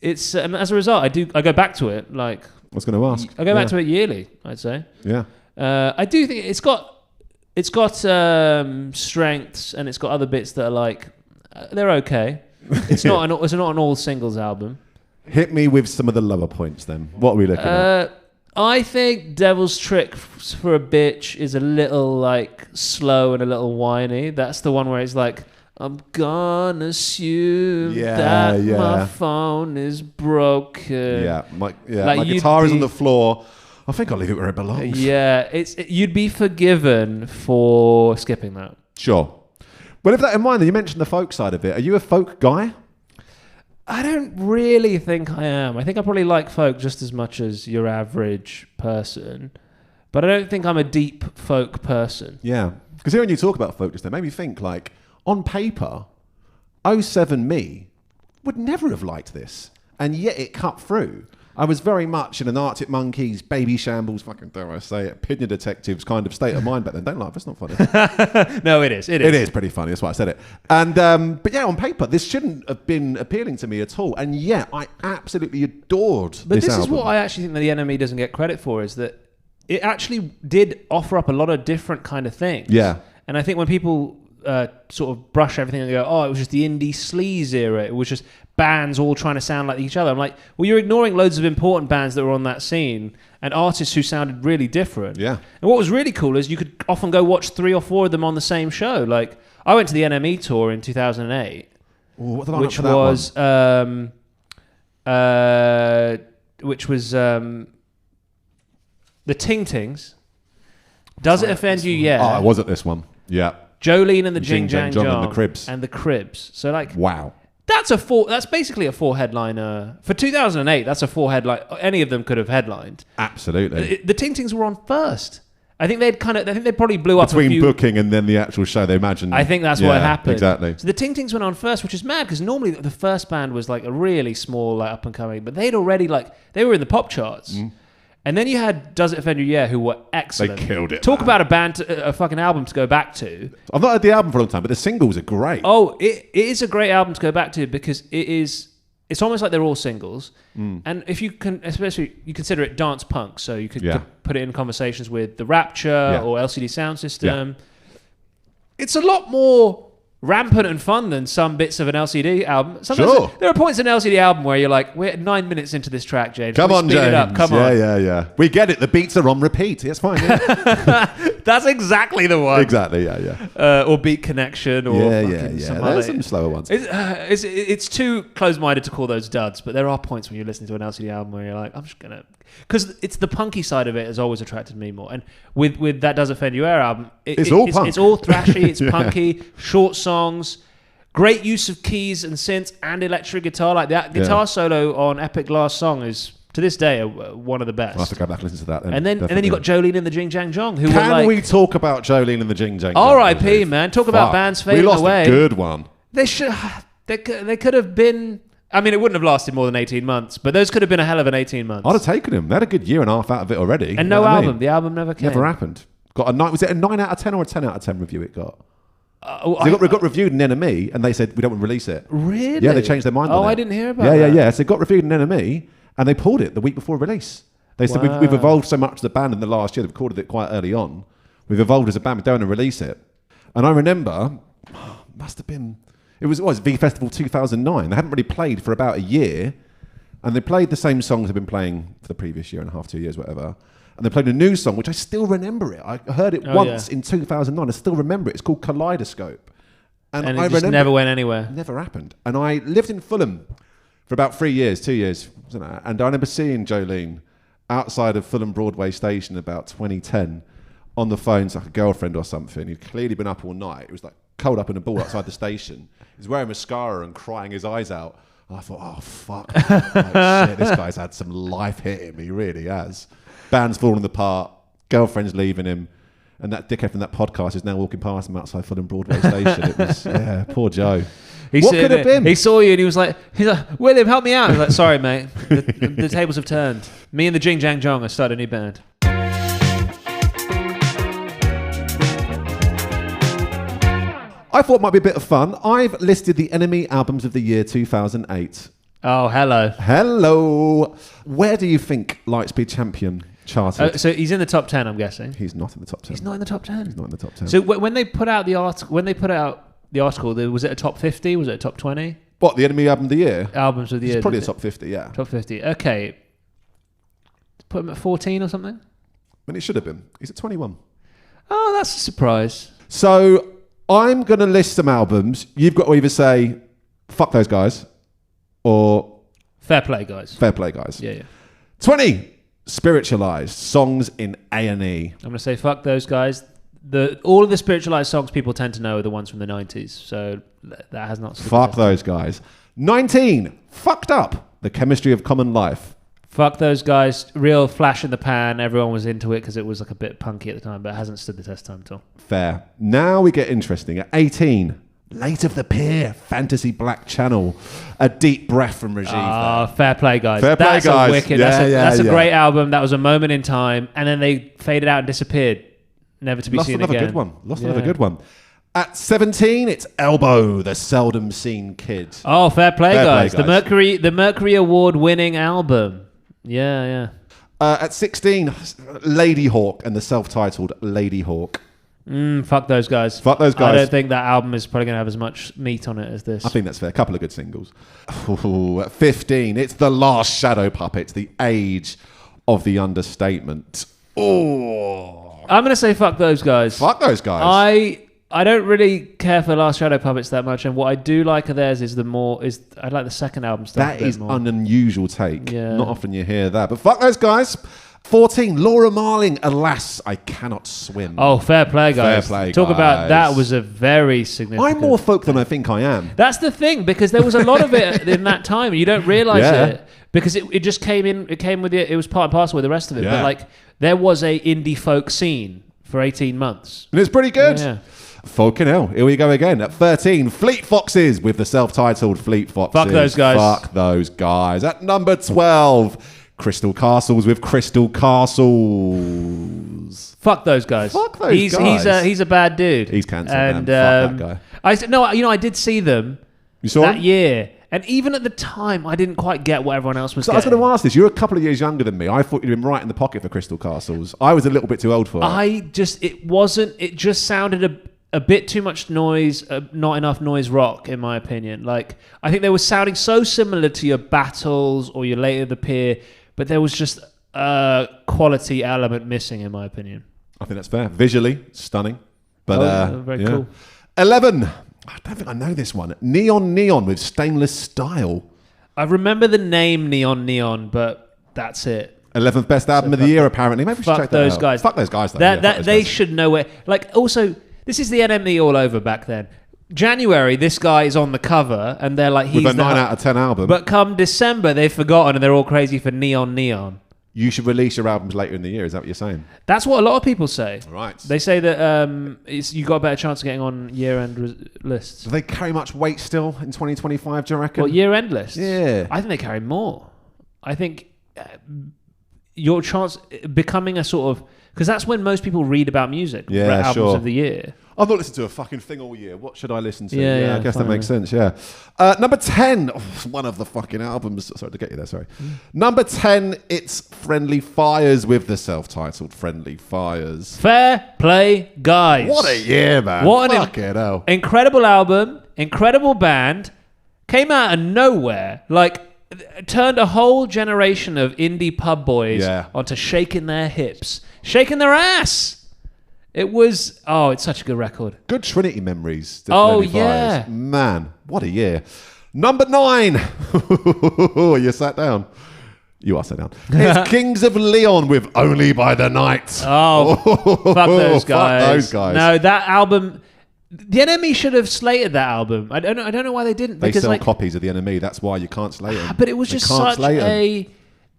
and as a result I go back to it, like
I was going to ask.
I go back to it yearly, I'd say.
Yeah.
I do think it's got strengths, and it's got other bits that are like they're okay. It's not an all singles album.
Hit me with some of the lower points then. What are we looking at?
I think Devil's Trick for a Bitch is a little like slow and a little whiny. That's the one where it's like, I'm gonna assume that my phone is broken.
Yeah, my guitar is on the floor. I think I'll leave it where it belongs.
Yeah, you'd be forgiven for skipping that.
Sure. Well, with that in mind, then you mentioned the folk side of it. Are you a folk guy?
I don't really think I am. I think I probably like folk just as much as your average person, but I don't think I'm a deep folk person.
Yeah, because hearing you talk about folk just then made me think, like, on paper, 07 me would never have liked this, and yet it cut through. I was very much in an Arctic Monkeys, Baby Shambles, fucking dare I say it, Pigeon Detectives kind of state of mind back then. Don't laugh, it's not funny.
No, it is. It
is pretty funny, that's why I said it. And but yeah, on paper, this shouldn't have been appealing to me at all, and yet I absolutely adored this album. But this is
what I actually think that the NME doesn't get credit for, is that it actually did offer up a lot of different kind of things.
Yeah.
And I think when people sort of brush everything and go, oh, it was just the indie sleaze era, it was just bands all trying to sound like each other. I'm like, well, you're ignoring loads of important bands that were on that scene and artists who sounded really different.
Yeah.
And what was really cool is you could often go watch 3 or 4 of them on the same show. Like, I went to the NME tour in 2008, which was the Ting Tings. Does It Offend You? Yeah.
Oh, I was at this one. Yeah.
Jolene and the Jing Jang Jong
and the Cribs.
And the Cribs. So like,
wow.
That's basically a 4 headliner. For 2008, that's a 4 headline. Any of them could have headlined.
Absolutely.
The Ting Tings were on first. I think they probably blew up
between booking and then the actual show. They imagined.
I think that's what happened.
Exactly.
So the Ting Tings went on first, which is mad because normally the first band was like a really small, like up and coming, but they'd already they were in the pop charts. And then you had Does It Offend You? Yeah, who were excellent.
They killed it.
Talk about a band, a fucking album to go back to.
I've not heard the album for a long time, but the singles are great.
Oh, it is a great album to go back to because it's almost like they're all singles. And if you can, especially you consider it dance punk, so you could put it in conversations with The Rapture or LCD Sound System. Yeah. It's a lot more rampant and fun than some bits of an LCD album. Sometimes there are points in an LCD album where you're like, we're 9 minutes into this track, James.
Come on, James.
Come on.
Yeah. We get it. The beats are on repeat. It's fine. Yeah.
That's exactly the one.
Exactly, yeah.
Or Beat Connection, or
There's some slower ones.
It's too close-minded to call those duds, but there are points when you're listening to an LCD album where you're like, I'm just gonna, because it's the punky side of it has always attracted me more. And with That Does Offend You Air album,
it's all
thrashy, it's punky, short songs, great use of keys and synths and electric guitar. Like that guitar solo on Epic Last Song is, to this day, one of the best.
I'll have to go back and listen to that then.
And then you got Jolene and the Jing Jang Jong.
Can we talk about Jolene and the Jing Jang Jong?
R.I.P. man. Talk about bands fading away.
We lost a good one.
They could have been. I mean, it wouldn't have lasted more than 18 months, but those could have been a hell of an 18 months.
I'd have taken them. They had a good year and a half out of it already.
And no album. The album never came.
Never happened. Got a 9. Was it a 9 out of 10 or a 10 out of 10 review it got? It got reviewed in NME, and they said we don't want to release it.
Really?
Yeah, they changed their mind. on it.
I didn't hear about that.
Yeah. So it got reviewed in NME, and they pulled it the week before release. They said we've evolved so much as a band in the last year. They've recorded it quite early on. We've evolved as a band. We don't want to release it. And I remember, must have been, it was V Festival 2009. They hadn't really played for about a year, and they played the same songs they've been playing for the previous year and a half, 2 years, whatever. And they played a new song, which I still remember it. I heard it once in 2009. I still remember it. It's called Kaleidoscope.
And it just never went anywhere.
Never happened. And I lived in Fulham for about 3 years, 2 years. And I remember seeing Jolene outside of Fulham Broadway Station about 2010 on the phone to like a girlfriend or something. He'd clearly been up all night. It was like cold up in a ball outside the station. He was wearing mascara and crying his eyes out. And I thought, oh, fuck. Like, shit, this guy's had some life hit him. He really has. Band's falling apart, girlfriend's leaving him, and that dickhead from that podcast is now walking past him outside Fulham Broadway Station. It was, poor Joe. What could have been?
He saw you and he was like, William, help me out. He was like, sorry, mate. The tables have turned. Me and the Jing Jang Jong have started a new band.
I thought it might be a bit of fun. I've listed the NME albums of the year 2008.
Oh, hello.
Hello. Where do you think Lightspeed Champion charted?
So he's in the top 10, I'm guessing.
He's not in the top 10.
He's not in the top 10.
He's not in the top 10.
So when they put out the article, was it a top 50? Was it a top 20?
What, the NME album of the year?
Albums of the year.
It's probably a top 50, yeah.
Top 50. Okay. Put him at 14 or something?
When it should have been. He's at 21.
Oh, that's a surprise.
So I'm going to list some albums. You've got to either say, fuck those guys, or
fair play, guys.
Fair play, guys.
Yeah.
20, spiritualized songs in A&E.
I'm going to say fuck those guys. All of the spiritualized songs people tend to know are the ones from the 90s, so that has not...
Fuck those guys. 19, fucked up, the chemistry of common life.
Fuck those guys. Real flash in the pan. Everyone was into it because it was like a bit punky at the time, but it hasn't stood the test of time at all.
Fair. Now we get interesting. At 18, Late of the Pier, Fantasy Black Channel, a deep breath from Rajiv.
Fair play, guys.
Fair play,
that's
guys.
A wicked. That's a great album. That was a moment in time, and then they faded out and disappeared, never to be seen again.
Lost another good one. At 17, it's Elbow, the seldom seen kid.
Oh, fair play, guys. The Mercury Award winning album. Yeah.
At 16, Lady Hawk and the self-titled Lady Hawk.
Fuck those guys.
Fuck those guys.
I don't think that album is probably going to have as much meat on it as this.
I think that's fair. A couple of good singles. Ooh, at 15, it's The Last Shadow Puppet, the age of the understatement. Oh,
I'm going to say fuck those guys.
Fuck those guys.
I don't really care for Last Shadow Puppets that much, and what I do like of theirs is I like the second album stuff.
That is an unusual take.
Yeah.
Not often you hear that. But fuck those guys. 14, Laura Marling, Alas, I Cannot Swim.
Oh, fair play, guys.
Fair play,
Talk
guys.
about that was a very significant...
I'm more folk than I think I am.
That's the thing, because there was a lot of it in that time, and you don't realise it. Because it just came in, it was part and parcel with the rest of it.
Yeah.
But there was a indie folk scene for 18 months.
And it's pretty good.
Yeah.
Fucking hell. Here we go again. At 13, Fleet Foxes with the self-titled Fleet Foxes.
Fuck those guys.
Fuck those guys. At number 12, Crystal Castles with Crystal Castles.
Fuck those guys.
Fuck those guys.
He's a bad dude.
He's cancelled,
and
man. Fuck that guy.
I did see them.
You saw
that
him?
year. And even at the time, I didn't quite get what everyone else was getting.
I was going to ask this. You're a couple of years younger than me. I thought you'd been right in the pocket for Crystal Castles. I was a little bit too old for it.
It just sounded a bit too much noise, not enough noise rock, in my opinion. I think they were sounding so similar to your Battles or your Later the Pier, but there was just a quality element missing, in my opinion.
I think that's fair. Visually, stunning. But
very cool.
11. I don't think I know this one. Neon with Stainless Style.
I remember the name Neon, but that's it.
11th best album of the year, apparently. Maybe we should check that
those
out.
guys.
Fuck those guys, though.
They should know where. Like, also, this is the NME all over back then. January, this guy is on the cover, and they're like, he's
with a 9 out of 10 album.
But come December, they've forgotten, and they're all crazy for Neon.
You should release your albums later in the year. Is that what you're saying?
That's what a lot of people say.
Right.
They say that you got a better chance of getting on year-end lists.
Do they carry much weight still in 2025, do you reckon?
What, year-end lists?
Yeah.
I think they carry more. I think your chance becoming a sort of... Because that's when most people read about music. Albums of the year.
I've not listened to a fucking thing all year. What should I listen to?
Yeah,
I guess that makes sense, yeah. Number 10. One of the fucking albums. Sorry to get you there, sorry. Number 10, it's Friendly Fires with the self-titled Friendly Fires.
Fair play, guys.
What a year, man. Fucking hell.
Incredible album, incredible band, came out of nowhere. Like, turned a whole generation of indie pub boys onto shaking their hips, shaking their ass. It was, it's such a good record.
Good Trinity memories.
Oh, yeah.
Man, what a year. Number 9. You sat down. You are sat down. It's Kings of Leon with Only by the Night.
Oh, fuck those guys.
Fuck those guys.
No, that album... The NME should have slated that album. I don't know why they didn't.
They
because
sell copies of the NME. That's why you can't slate them.
But it was just such a...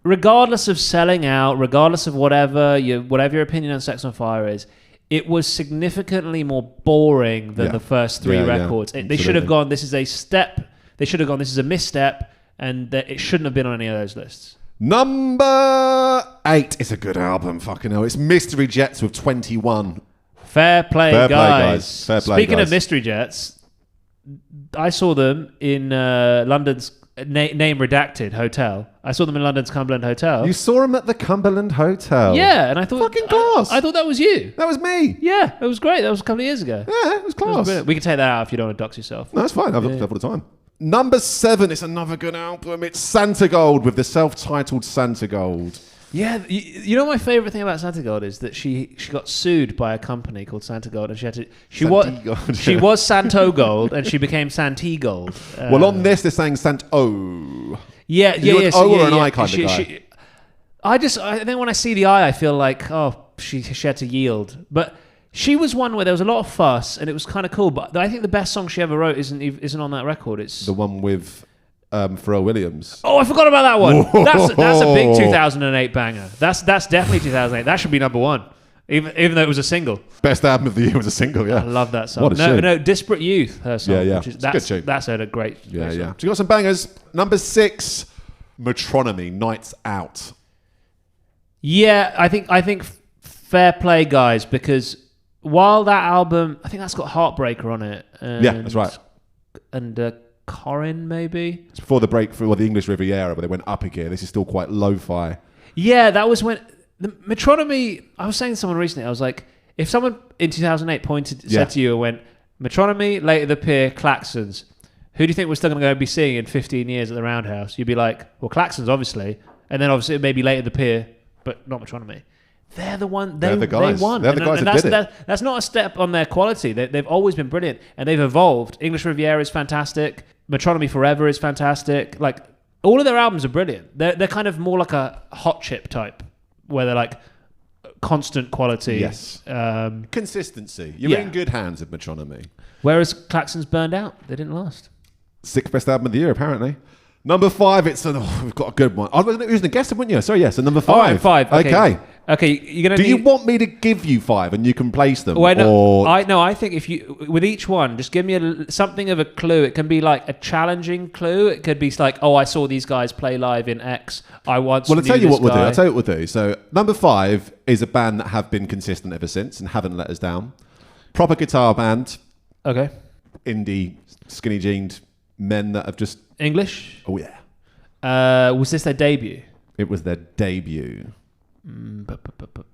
Regardless of selling out, regardless of whatever your opinion on Sex on Fire is, it was significantly more boring than the first 3 records. They should have gone, this is a step. They should have gone, this is a misstep. And it shouldn't have been on any of those lists.
Number 8. It's a good album. Fucking hell. It's Mystery Jets with 21.
Fair play, guys.
Fair play,
Speaking
guys.
of Mystery Jets, I saw them in London's name redacted hotel. I saw them in London's Cumberland Hotel.
You saw them at the Cumberland Hotel?
Yeah, and I thought...
Fucking class.
I thought that was you.
That was me.
Yeah, it was great. That was a couple of years ago.
Yeah, it was class.
We can take that out if you don't want to dox yourself.
No, that's fine. I've looked it up all the time. Number 7. It's another good album. It's Santa Gold with the self-titled Santa Gold.
Yeah, you know my favourite thing about Santa Gold is that she got sued by a company called Santa Gold, and she was Santo Gold, and she became Santee Gold.
Well, on this they're saying Santo.
Yeah.
An O or an I kind of guy.
I think when I see the I feel like she had to yield, but she was one where there was a lot of fuss, and it was kind of cool. But I think the best song she ever wrote isn't on that record. It's
the one with Pharrell Williams.
Oh, I forgot about that one. That's a big 2008 banger. That's definitely 2008. That should be number 1, even though it was a single.
Best album of the year was a single. Yeah,
I love that song.
What a shame.
No, Disparate Youth, her song.
Yeah.
It's a good tune. That's a great.
Yeah.
Song.
So you got some bangers. Number 6, Metronomy, Nights Out.
Yeah, I think fair play, guys, because while that album, I think that's got Heartbreaker on it.
Yeah, that's right.
And Corin, maybe?
It's before the breakthrough or the English Riviera, but they went up a gear. This is still quite lo-fi.
Yeah, that was when... The Metronomy... I was saying to someone recently, I was like, if someone in 2008 said to you and went, Metronomy, Late at the Pier, Klaxons, who do you think we're still going to go be seeing in 15 years at the Roundhouse? You'd be like, well, Klaxons, obviously. And then obviously maybe Late at the Pier, but not Metronomy. They're the one. They're the guys. They won.
They're the guys that did it.
That's not a step on their quality. They've always been brilliant, and they've evolved. English Riviera is fantastic. Metronomy Forever is fantastic. Like, all of their albums are brilliant. They're kind of more like a hot chip type, where they're like constant quality.
Yes. Consistency. You're in good hands with Metronomy.
Whereas Klaxons burned out. They didn't last.
6th best album of the year, apparently. Number 5, we've got a good one. I was going to guess it, wouldn't you? Sorry, yes. So number 5.
All right, 5.
Okay.
You're gonna.
Do you want me to give you 5 and you can place them?
I think if you, with each one, just give me something of a clue. It can be like a challenging clue. It could be like, I saw these guys play live in X. I'll tell you what
we'll do. So number 5 is a band that have been consistent ever since and haven't let us down. Proper guitar band.
Okay.
Indie, skinny jeaned men that have just...
English?
Oh, yeah.
Was this their debut?
It was their debut.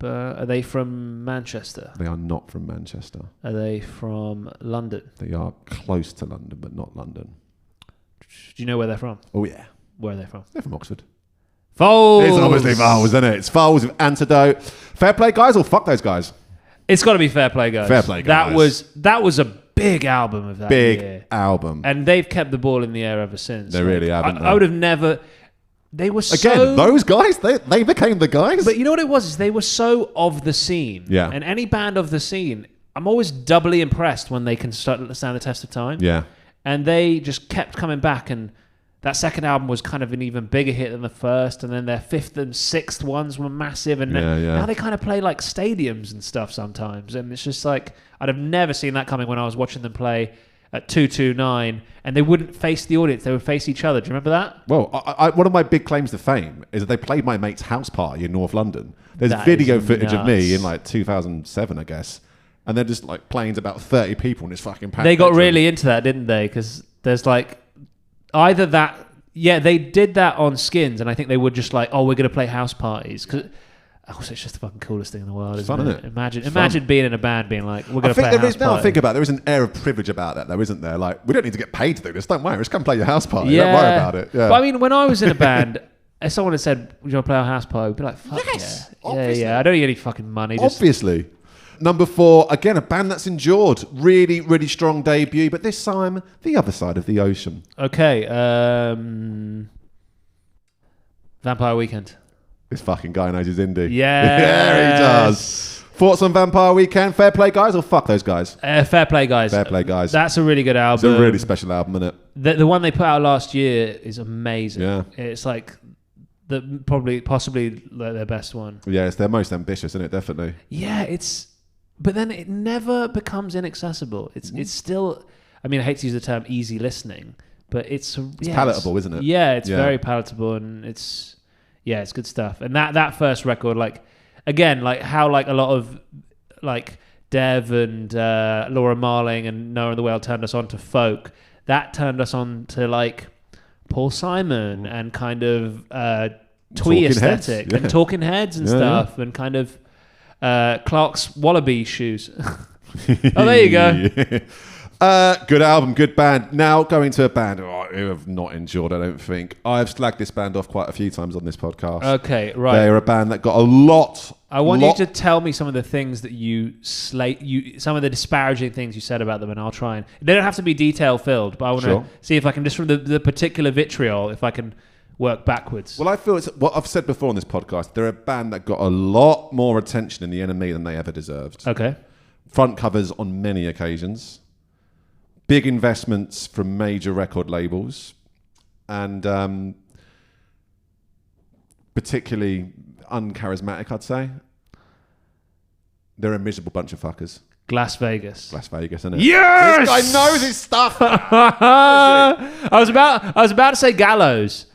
Are they from Manchester?
They are not from Manchester.
Are they from London?
They are close to London, but not London.
Do you know where they're from?
Oh, yeah.
Where are they from?
They're from Oxford.
Foals!
It's obviously Foals, isn't it? It's Foals with Antidote. Fair play, guys, or fuck those guys?
It's got to be Fair Play Guys.
Fair Play Guys.
That was a big album of that year.
Big album.
And they've kept the ball in the air ever since.
They really haven't.
I would have never... They were
Again, those guys, they became the guys.
But you know what it was? Is they were so of the scene.
Yeah.
And any band of the scene, I'm always doubly impressed when they can stand the test of time.
Yeah.
And they just kept coming back, and that second album was kind of an even bigger hit than the first, and then their fifth and sixth ones were massive, and now they kind of play like stadiums and stuff sometimes, and it's just like, I'd have never seen that coming when I was watching them play at 229, and they wouldn't face the audience, they would face each other. Do you remember that?
Well, one of my big claims to fame is that they played my mate's house party in North London. There's
That
video
is
footage of me
nuts.
in like 2007, I guess, and they're just like playing to about 30 people in this fucking packed
They got
bedroom.
really into that, didn't they? Because there's like either that, they did that on Skins, and I think they were just like, oh, we're going to play house parties. Because it's just the fucking coolest thing in the world, isn't
fun,
it?
isn't it?
Imagine being in a band being like, we're going to play a
there
house
is, now I
party.
think about it, there is an air of privilege about that, though, isn't there? Like, we don't need to get paid to do this. Don't worry, just come play your house party. Don't worry about it. Yeah.
But I mean, when I was in a band, if someone had said, would you want to play our house party? We'd be like, fuck
Yes,
yeah.
obviously.
Yeah. I don't need any fucking money. Just
Obviously. Number 4, again, a band that's endured. Really, really strong debut, but this time, the other side of the ocean.
Okay. Vampire Weekend.
This fucking guy knows his indie.
Yes.
Yeah, he does. Thoughts on Vampire Weekend? Fair Play Guys or fuck those guys?
Fair Play Guys.
Fair Play Guys.
That's a really good
It's
album.
a really special album, isn't it?
The one they put out last year is amazing.
Yeah.
It's like possibly their best one.
Yeah, it's their most ambitious, isn't it? Definitely.
Yeah, but then it never becomes inaccessible. It's still, I mean, I hate to use the term easy listening, but it's
palatable, isn't it?
Yeah, it's very palatable, and it's good stuff. And that first record, like, again, like how like a lot of like Dev and Laura Marling and Noah and the Whale turned us on to folk, that turned us on to like Paul Simon and kind of twee aesthetic and Talking Heads and stuff, and kind of Clark's Wallaby shoes. Oh, there you go.
Good album, good band. Now going to a band who have not endured, I don't think. I've slagged this band off quite a few times on this podcast.
Okay, right.
They're a band that got a lot.
I want you to tell me some of the things that some of the disparaging things you said about them, and I'll try and... They don't have to be detail-filled, but I want to see if I can, just from the particular vitriol, if I can work backwards.
Well, I feel it's what I've said before on this podcast. They're a band that got a lot more attention in the NME than they ever deserved.
Okay.
Front covers on many occasions. Big investments from major record labels. And particularly uncharismatic, I'd say. They're a miserable bunch of fuckers.
Las Vegas.
Las Vegas, isn't it?
Yes!
This guy knows his stuff.
I was about to say Gallows.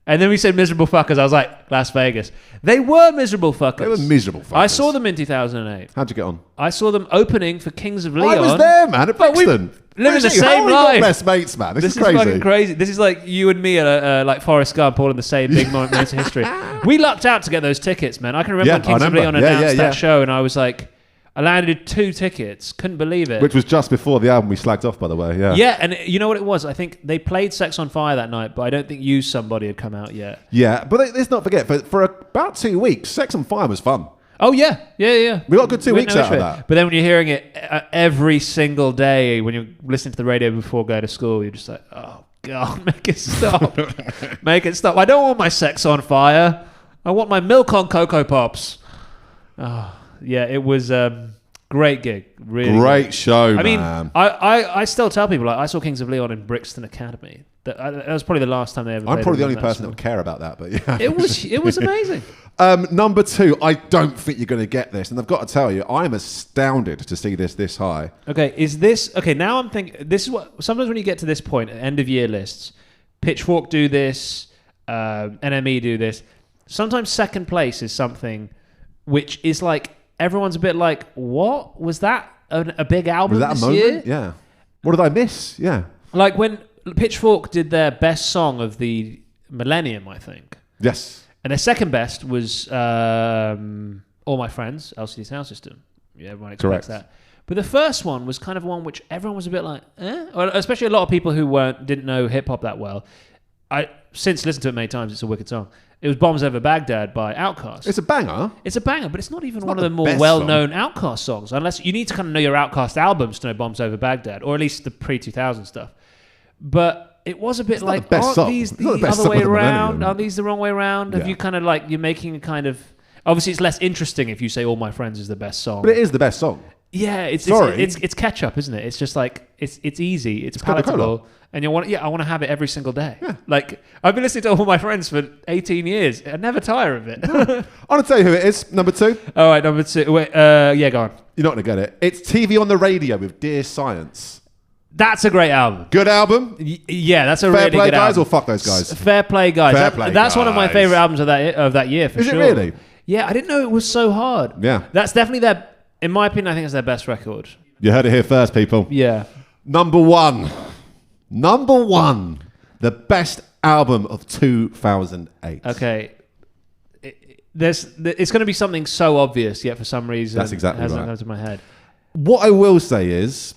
And then we said miserable fuckers. I was like, Las Vegas. They were miserable fuckers.
They were miserable fuckers.
I saw them in 2008.
How'd you get on?
I saw them opening for Kings of Leon.
I was there, man, at Brixton.
Living the
How
same
are we not
life.
best mates, man. This is
is
crazy.
fucking crazy. This is like you and me at like Forrest Gump, all in the same big moments of history. We lucked out to get those tickets, man. I can remember when Kings of Leon announced that show, and I was like, I landed 2 tickets. Couldn't believe it.
Which was just before the album we slagged off, by the way. Yeah.
Yeah, and you know what it was? I think they played Sex on Fire that night, but I don't think Use Somebody had come out yet.
Yeah, but let's not forget, for about 2 weeks, Sex on Fire was fun.
Oh, yeah.
We got a good 2 weeks out of that.
But then when you're hearing it every single day, when you're listening to the radio before going to school, you're just like, oh, God, make it stop. Make it stop. I don't want my Sex on Fire. I want my milk on Cocoa Pops. Oh, yeah, it was great gig. Really
great show,
I mean,
man.
I still tell people, like, I saw Kings of Leon in Brixton Academy. That was probably the last time they ever played.
I'm probably the only
that
person that
song.
would care about that, but yeah.
It was amazing.
Number 2, I don't think you're going to get this, and I've got to tell you, I'm astounded to see this high.
Okay, now I'm thinking, this is what, sometimes when you get to this point, at end of year lists, Pitchfork do this, NME do this, sometimes second place is something which is like, everyone's a bit like, what? Was that a big album
Was that
this
a moment?
year?
Yeah. What did I miss? Yeah.
Like when Pitchfork did their best song of the millennium, I think.
Yes.
And their second best was All My Friends, LCD Sound System. Yeah, everyone expects that. But the first one was kind of one which everyone was a bit like, eh? Or especially a lot of people who didn't know hip-hop that well. since listened to it many times. It's a wicked song. It was Bombs Over Baghdad by Outkast.
It's a banger.
It's a banger, but it's not even one of
the
the more
best
well-known Outkast songs. Unless you need to kind of know your Outkast albums to know Bombs Over Baghdad, or at least the pre-2000 stuff. But it was a bit like,
the best
aren't
song.
these
It's not
the
the best
other
song
way
of the
around?
millennium.
Are these the wrong way around? Have
Yeah.
you kind of like, you're making a kind of... Obviously, it's less interesting if you say All My Friends is the best song.
But it is the best song.
Yeah, it's ketchup, isn't it? It's just like it's easy, it's palatable,
Coca-Cola.
and I want to have it every single day. Yeah. Like I've been listening to All My Friends for 18 years. I never tire of it.
I'm going to tell you who it is. Number 2.
All right, number 2. Wait, yeah, go on.
You're not going to get it. It's TV on the Radio with Dear Science.
That's a great album.
Good album.
Yeah, that's a
Fair
really
play
good
guys
album.
or fuck those guys?
Fair play guys.
Fair play
that's one of my
guys.
favorite albums of that year for
Is
sure.
it really?
Yeah, I didn't know it was so hard.
Yeah.
That's definitely their. In my opinion, I think it's their best record.
You heard it here first, people.
Yeah.
Number 1. The best album of 2008.
Okay. It's going to be something so obvious, yet for some reason
That's exactly
it hasn't
right.
come to my head.
What I will say is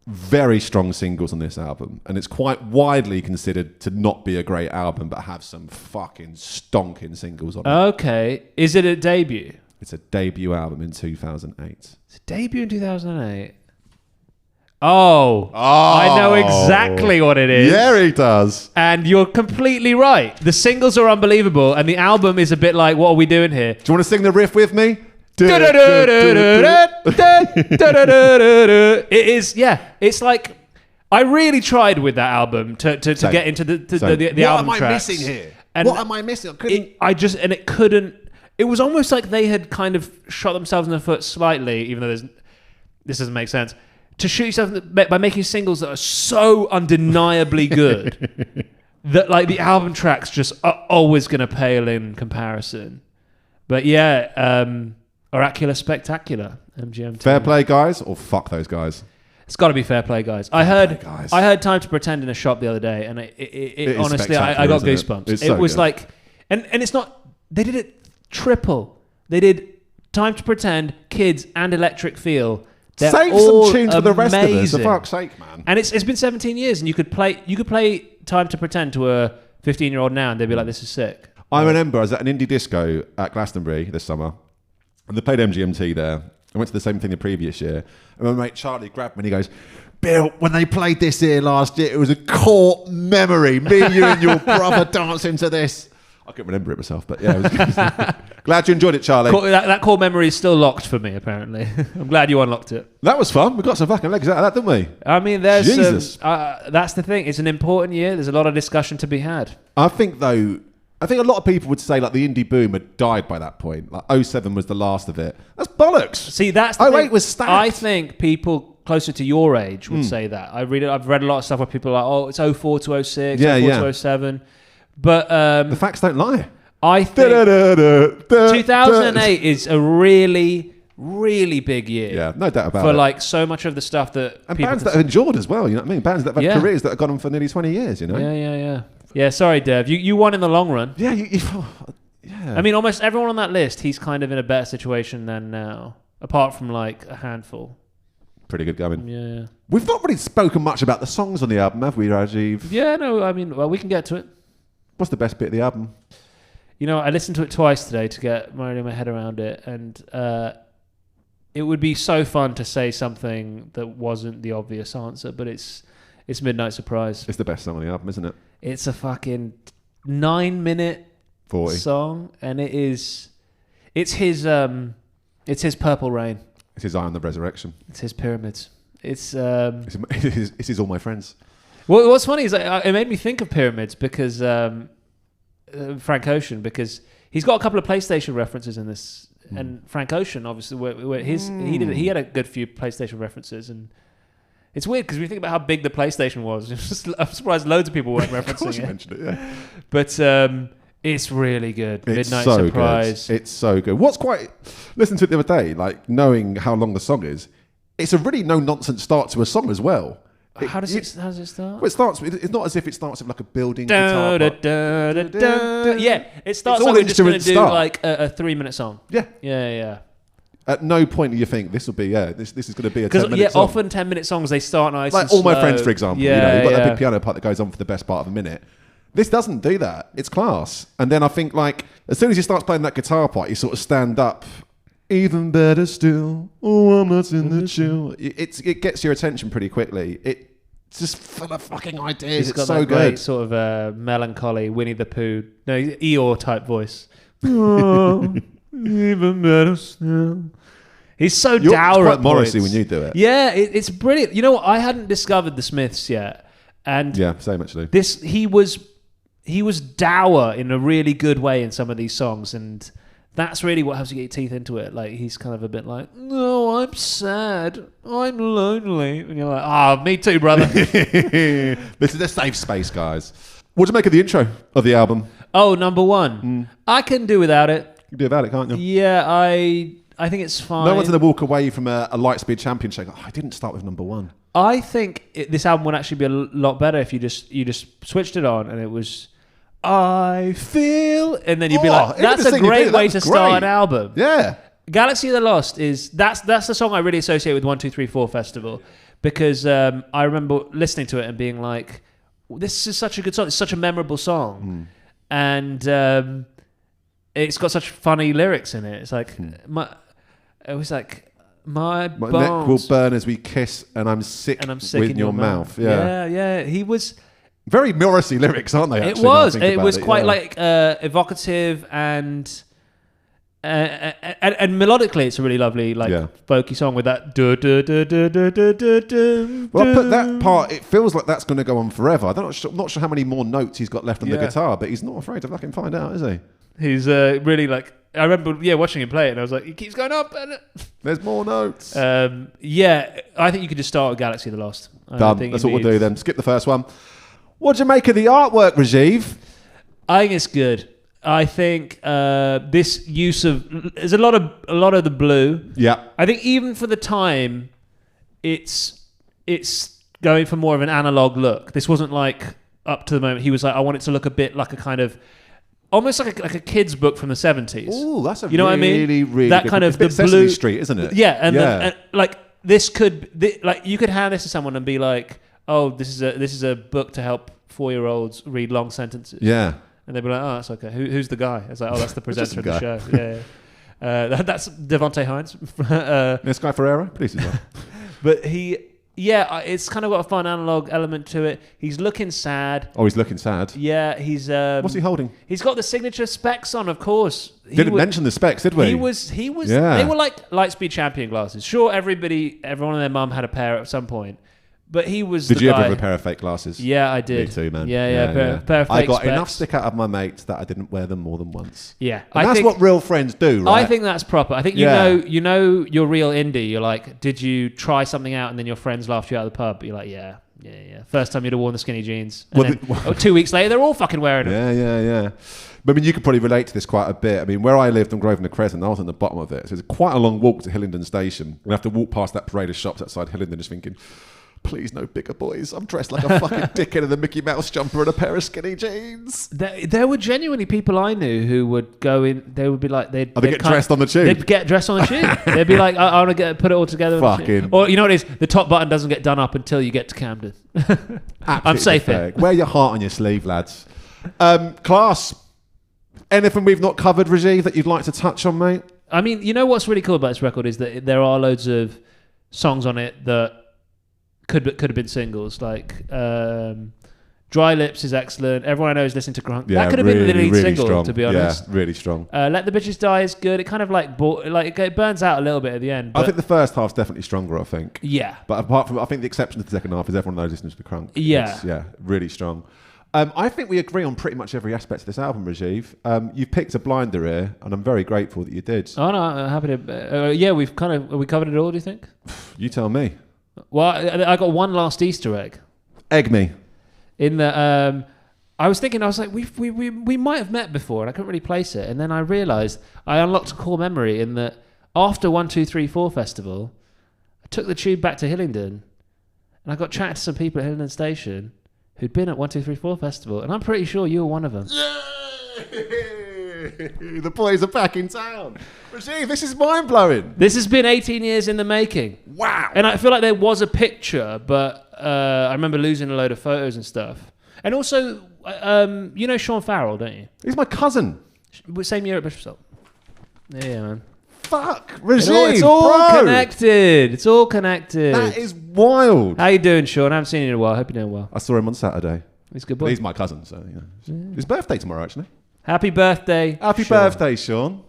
very strong singles on this album, and it's quite widely considered to not be a great album, but have some fucking stonking singles on it.
Okay. Is it a debut?
It's a debut album in 2008.
It's a debut in 2008. Oh, I know exactly what it is.
Yeah, he does.
And you're completely right. The singles are unbelievable, and the album is a bit like, what are we doing here?
Do you want to sing the riff with me?
It is, yeah. It's like, I really tried with that album to get into the album
What am I
tracks.
missing here?
And
What am I missing?
it couldn't. It was almost like they had kind of shot themselves in the foot slightly, even though this doesn't make sense. To shoot yourself by making singles that are so undeniably good that like the album tracks just are always going to pale in comparison. But yeah, Oracular Spectacular, MGM2.
Fair play guys or fuck those guys?
It's got to be Fair Play Guys. I heard Time to Pretend in a shop the other day, and it honestly, I got goosebumps.
It
was
good.
like, and it's not. They did it triple. They did Time to Pretend, Kids, and Electric Feel. They're
Save
all
some tunes for the rest of us, for
amazing.
fuck's sake, man.
And it's been 17 years, and you could play Time to Pretend to a 15-year-old now, and they'd be like, "This is sick."
I remember I was at an indie disco at Glastonbury this summer, and they played MGMT there. I went to the same thing the previous year, and my mate Charlie grabbed me and he goes, "Bill, when they played this here last year, it was a core memory. Me, you, and your brother dancing to this." I couldn't remember it myself, but yeah, it was good. Glad you enjoyed it, Charlie.
That core memory is still locked for me, apparently. I'm glad you unlocked it.
That was fun. We got some fucking legs out of that, didn't we?
I mean, there's
Jesus.
that's the thing. It's an important year. There's a lot of discussion to be had.
I think a lot of people would say like the indie boom had died by that point. Like 07 was the last of it. That's bollocks.
See, that's the
08
thing.
was stacked.
I think people closer to your age would say that. I've read a lot of stuff where people are like, "Oh, it's 04 to 06, 04 to 07." But
the facts don't lie.
I think 2008 is a really, really big year.
Yeah, no doubt about it.
For like so much of the stuff that
And
people
bands that have endured as well, you know what I mean? Bands that have had
Yeah.
careers that have gone on for nearly 20 years, you know?
Yeah, sorry, Dev. You won in the long run.
Yeah, yeah.
I mean, almost everyone on that list, he's kind of in a better situation than now, apart from like a handful.
Pretty good going.
Yeah.
We've not really spoken much about the songs on the album, have we, Rajiv?
Yeah, no, I mean, well, we can get to it.
What's the best bit of the album?
You know, I listened to it twice today to get my head around it, and it would be so fun to say something that wasn't the obvious answer, but it's Midnight Surprise.
It's the best song on the album, isn't it?
It's a fucking 9-minute
40.
song, and it's his Purple Rain.
It's his Eye on the Resurrection.
It's his Pyramids. It's
his All My Friends.
Well, what's funny is it made me think of Pyramids because Frank Ocean, because he's got a couple of PlayStation references in this, and Frank Ocean obviously where he had a good few PlayStation references, and it's weird because when you think about how big the PlayStation was, I'm surprised loads of people weren't referencing
Of course
it.
you mentioned it, yeah.
But it's really good.
It's
Midnight
so
Surprise.
Good. It's so good. Listen to it the other day, like knowing how long the song is, it's a really no-nonsense start to a song as well.
How does it start?
Well, it starts with, it's not as if it starts with like a building
Da,
guitar.
da, da, da, da. Yeah, it starts
It's all
like we're just going to
instruments
do
start.
like a 3-minute song.
Yeah.
Yeah.
At no point do you think this will be, this is going to be a 10-minute
Because
song.
often 10-minute songs, they start nice
Like
and
All My
slow.
Friends, for example.
Yeah,
you've got that
yeah.
big piano part that goes on for the best part of a minute. This doesn't do that. It's class. And then I think like as soon as he starts playing that guitar part, you sort of stand up. Even better still. Oh, I'm not in the chill. It gets your attention pretty quickly. It's just full of fucking ideas.
He's got
it's so
that
good.
great sort of melancholy Winnie the Pooh, Eeyore type voice. Oh, even better still. He's so dour at
Morrissey
points.
when you do it.
Yeah, it's brilliant. You know what? I hadn't discovered the Smiths yet, and
Yeah, same actually.
he was dour in a really good way in some of these songs, and that's really what helps you get your teeth into it. Like he's kind of a bit like, no, I'm sad, I'm lonely, and you're like, oh, me too, brother.
This is a safe space, guys. What do you make of the intro of the album?
Oh, number one, I can do without it.
You can do about it, can't you?
Yeah, I think it's fine.
No one's going to walk away from a Lightspeed Champion saying, I didn't start with number one.
I think this album would actually be a lot better if you just switched it on and it was I feel, and then you'd be like, that's a great way to start an album.
Yeah.
Galaxy of the Lost that's the song I really associate with 1-2-3-4 Festival, because I remember listening to it and being like, this is such a good song. It's such a memorable song, and it's got such funny lyrics in it. It's like it was like my
neck
bones
will burn as we kiss, and I'm sick with your mouth.
Yeah. He was.
Very Morrissey lyrics, aren't they? Actually,
It was quite like evocative and melodically, it's a really lovely folky song with that.
Well, I put that part. It feels like that's going to go on forever. I'm not sure how many more notes he's got left on the guitar, but he's not afraid to fucking find out, is he?
He's really like. I remember, watching him play it, and I was like, he keeps going up. And
there's more notes.
I think you could just start with Galaxy of the Lost.
Done. That's what we'll do then. Skip the first one. What do you make of the artwork, Rajiv?
I think it's good. I think this use of there's a lot of the blue.
Yeah.
I think even for the time, it's going for more of an analog look. This wasn't like up to the moment. He was like, I want it to look a bit like a kind of almost like a kid's book from the 70s.
Oh, that's
what I mean?
Really
that
good.
kind of
it's a bit
the
Sesame
blue
Street, isn't it?
Yeah, and like this could like you could hand this to someone and be like, oh, this is a book to help 4-year-olds read long sentences.
Yeah.
And they'd be like, oh, that's okay. Who's the guy? It's like, oh, that's the presenter of the show. Yeah. That's Devontae Hines.
This guy Ferreira, please as well.
But it's kind of got a fun analog element to it. He's looking sad.
Oh, he's looking sad.
Yeah, he's...
what's he holding?
He's got the signature specs on, of course.
Didn't mention the specs, did we?
He was.
Yeah.
They were like Lightspeed Champion glasses. Sure, everyone and their mum had a pair at some point. But he was
Did
the
you
guy.
ever have a pair of fake glasses?
Yeah, I did.
Me too, man.
Yeah. Pair of fake
I got
specs.
enough stick out of my mates that I didn't wear them more than once.
Yeah.
And that's what real friends do, right?
I think that's proper. I think you know you're real indie. You're like, did you try something out and then your friends laughed you out of the pub? But you're like, yeah. First time you'd have worn the skinny jeans. And then, 2 weeks later, they're all fucking wearing them.
Yeah. But I mean, you could probably relate to this quite a bit. I mean, where I lived on Grosvenor Crescent, I was on the bottom of it. So it's quite a long walk to Hillingdon Station. We have to walk past that parade of shops outside Hillingdon just thinking, please no bigger boys. I'm dressed like a fucking dickhead in a Mickey Mouse jumper and a pair of skinny jeans.
There were genuinely people I knew who would go in, they would be like, they'd
get dressed on the tube.
They'd get dressed on the tube. They'd be like, I want to put it all together.
Fucking.
Or you know what it is? The top button doesn't get done up until you get to Camden. I'm safe here.
Wear your heart on your sleeve, lads. Class. Anything we've not covered, Rajiv, that you'd like to touch on, mate?
I mean, you know what's really cool about this record is that there are loads of songs on it that could have been singles. Like Dry Lips is excellent. Everyone I know is listening to Crunk.
Yeah,
that could have been the lead single,
strong.
to be honest.
Yeah, really strong.
Let the Bitches Die is good. It kind of it burns out a little bit at the end.
I think the first half's definitely stronger, I think.
Yeah.
But apart from, I think the exception to the second half is everyone knows listening to the Crunk.
Yeah.
Really strong. I think we agree on pretty much every aspect of this album, Rajiv. You've picked a blinder here, and I'm very grateful that you did.
Oh no, I'm happy to. We've we covered it all. Do you think?
You tell me.
Well, I got one last Easter egg.
Egg me.
In the I was like, we might have met before, and I couldn't really place it. And then I realised I unlocked a core memory in that after 1-2-3-4 Festival, I took the tube back to Hillingdon, and I got chatting to some people at Hillingdon Station who'd been at 1-2-3-4 Festival, and I'm pretty sure you were one of them.
Yay! The boys are back in town. Rajiv, this is mind-blowing.
This has been 18 years in the making.
Wow.
And I feel like there was a picture, but I remember losing a load of photos and stuff. And also, You know Sean Farrell, don't you?
He's my cousin.
Same year at Bishopsgate. Yeah, man.
Fuck, Rajiv,
It's all
bro.
connected. It's all connected.
That is wild.
How you doing, Sean? I haven't seen you in a while. Hope you're doing well.
I saw him on Saturday.
He's a good boy.
He's my cousin, so his birthday tomorrow, actually.
Happy birthday.
Happy
Sean.
birthday, Sean.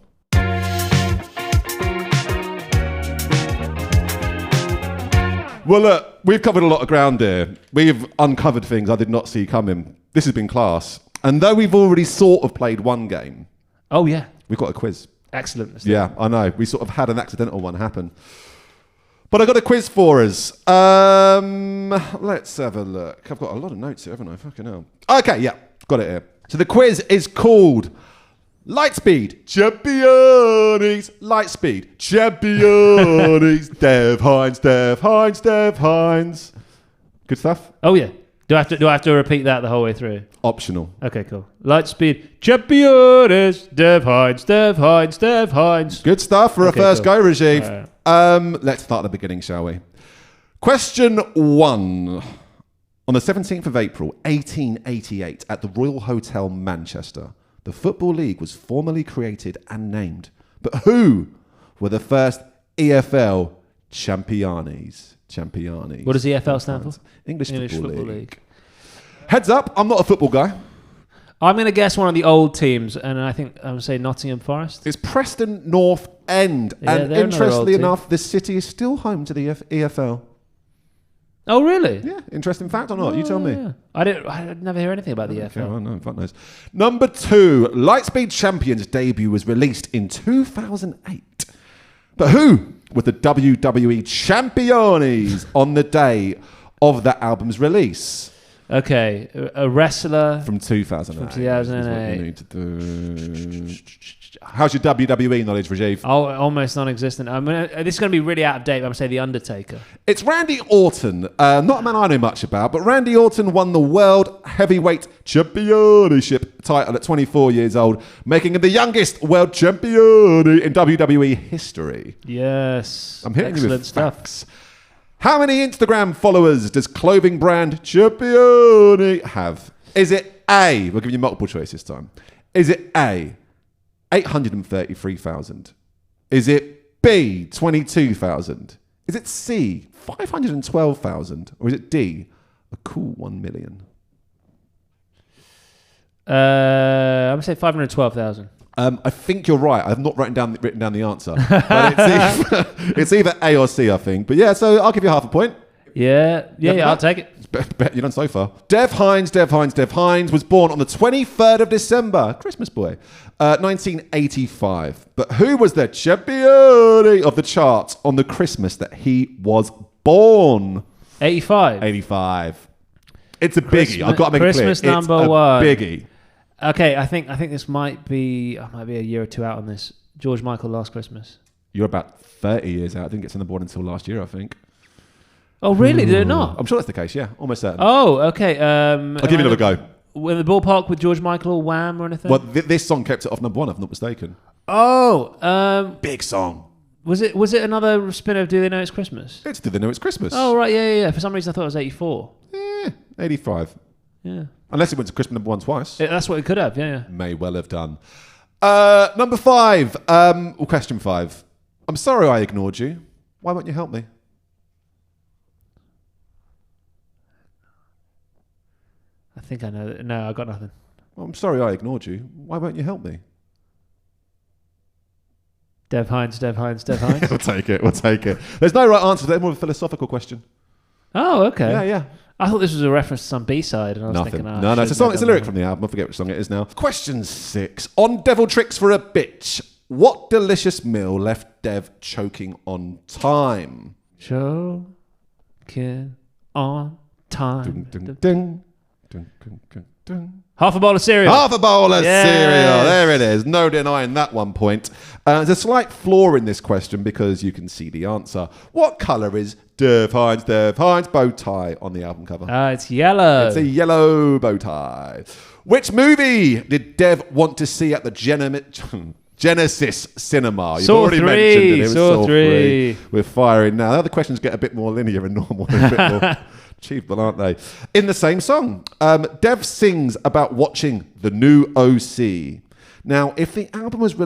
Well, look, we've covered a lot of ground here. We've uncovered things I did not see coming. This has been class. And though we've already sort of played one game,
Oh, yeah.
we've got a quiz.
Excellent.
Yeah, I know. We sort of had an accidental one happen. But I got a quiz for us. Let's have a look. I've got a lot of notes here, haven't I? Fucking hell. Okay, yeah, got it here. So the quiz is called Lightspeed Champions. Lightspeed Champions. Dev Hines, Dev Hines, Dev Hines. Good stuff?
Oh, yeah. Do I have to repeat that the whole way through?
Optional.
Okay, cool. Lightspeed Champions. Dev Hines, Dev Hines, Dev Hines.
Good stuff for
Okay,
a first
cool.
go, Rajiv. Let's start at the beginning, shall we? Question 1. On the 17th of April, 1888, at the Royal Hotel, Manchester, the Football League was formally created and named. But who were the first EFL champions?
What does EFL stand for?
English Football League. Heads up, I'm not a football guy.
I'm going to guess one of the old teams, and I think I'm going to say Nottingham Forest.
It's Preston North End.
Yeah,
and
they're another old
interestingly
team.
enough, this city is still home to the EFL.
Oh, really?
Yeah, interesting fact or not? You tell me.
Yeah. I never hear anything about the
Okay,
EFL.
well, no, fuck knows. Number 2, Lightspeed Champion's debut was released in 2008. But who were the WWE Champions on the day of that album's release?
Okay, a wrestler
From 2008.
From 2008.
This is what you need to do. How's your WWE knowledge, Rajiv?
Oh, almost non-existent. This is going to be really out of date, but I'm going to say The Undertaker.
It's Randy Orton. Not a man I know much about, but Randy Orton won the World Heavyweight Championship title at 24 years old, making him the youngest world champion in WWE history.
Yes.
I'm hitting you
Excellent
with
stuff.
facts. How many Instagram followers does clothing brand Champion have? Is it A, we'll give you multiple choice this time. Is it A, 833,000? Is it B, 22,000? Is it C, 512,000? Or is it D, a cool 1 million?
I'm going to say 512,000.
I think you're right. I've not written down the answer. But it's either A or C, I think. But yeah, so I'll give you half a point.
Yeah, I'll take it.
Bet you've done so far. Dev Hines was born on the 23rd of December, Christmas boy, 1985. But who was the champion of the charts on the Christmas that he was born?
85.
85. It's a biggie. I've got to make
Christmas
it clear.
number
it's a
one.
biggie.
Okay, I think this might be a year or two out on this. George Michael, Last Christmas.
You're about 30 years out. I didn't get to the board until last year, I think.
Oh, really? Did it not?
I'm sure that's the case, yeah. Almost certain.
Oh, okay.
I'll give you another go.
In the ballpark with George Michael or Wham or anything?
Well, this song kept it off number 1, if I'm not mistaken.
Oh,
Big song.
was it another spin of Do They Know It's Christmas?
It's Did They Know It's Christmas?
Oh, right, yeah. For some reason, I thought it was 84.
85.
Yeah.
Unless it went to Christmas number 1 twice.
That's what it could have, yeah.
May well have done. Number 5. Question 5. I'm sorry I ignored you. Why won't you help me?
I think I know. No, I got nothing.
Well, I'm sorry I ignored you. Why won't you help me?
Dev Hines.
We'll take it. There's no right answer. There's more of a philosophical question.
Oh, okay.
Yeah.
I thought this was a reference to some B-side, and I was
Nothing.
thinking,
No, it's a song. It's a lyric from the album. I forget which song it is now. Question 6. On Devil Tricks for a Bitch, what delicious meal left Dev choking on time?
Choking on time.
Dun, dun, dun. Dun, dun, dun, dun.
Half a bowl of cereal.
Half a bowl of
Yes.
cereal. There it is. No denying that 1 point. There's a slight flaw in this question because you can see the answer. What colour is Dev Hines bow tie on the album cover?
It's yellow.
It's a yellow bow tie. Which movie did Dev want to see at the Genesis Cinema? You've
Saw
already
3.
mentioned it. It was
Saw
Saw
3.
3. We're firing now. The other questions get a bit more linear and normal. A bit more Achievable, aren't they? In the same song, Dev sings about watching the new OC. Now, if the album was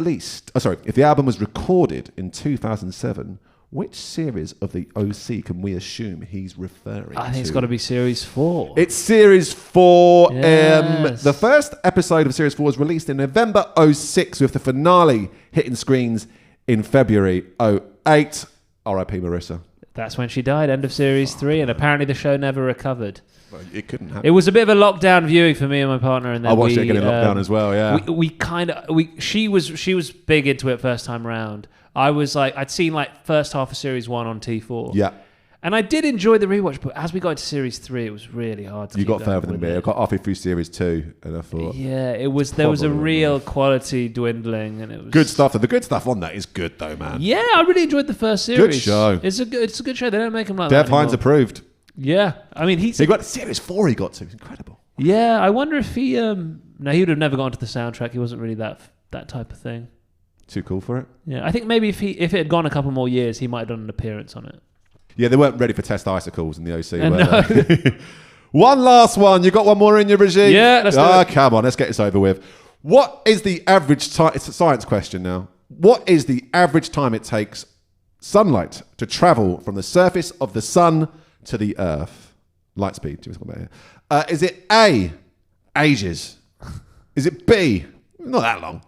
recorded in 2007, which series of the OC can we assume he's referring to?
I think it's got to be Series 4.
It's Series 4.
Yes.
The first episode of Series 4 was released in November 06 with the finale hitting screens in February 08. R.I.P. Marissa.
That's when she died, end of Series 3, and apparently the show never recovered.
Well, it couldn't happen.
It was a bit of a lockdown viewing for me and my partner, and then
I watched it again in lockdown as well, yeah.
She was big into it first time round. I was like, I'd seen like first half of Series 1 on T4.
Yeah.
And I did enjoy the rewatch, but as we got into Series 3, it was really hard to
You
keep
got
going
further than
with
me. I
it.
got halfway through Series 2, and I thought...
Yeah, there was a real quality dwindling, and it was...
Good stuff. The good stuff on that is good, though, man.
Yeah, I really enjoyed the first series.
Good show.
It's a good show. They don't make them like
Dev
that
Hines
anymore.
approved.
Yeah, I mean,
He got Series 4 he got to. Incredible.
Yeah, I wonder if he... No, he would have never gone to the soundtrack. He wasn't really that type of thing.
Too cool for it.
Yeah, I think maybe if it had gone a couple more years, he might have done an appearance on it.
Yeah, they weren't ready for test icicles in the OC, were
No.
they? One last one. You got one more in your regime?
Yeah, let's do it.
Come on, let's get this over with. What is the average time? It's a science question now. What is the average time it takes sunlight to travel from the surface of the sun to the Earth? Light speed. Is it A, ages? Is it B, not that long?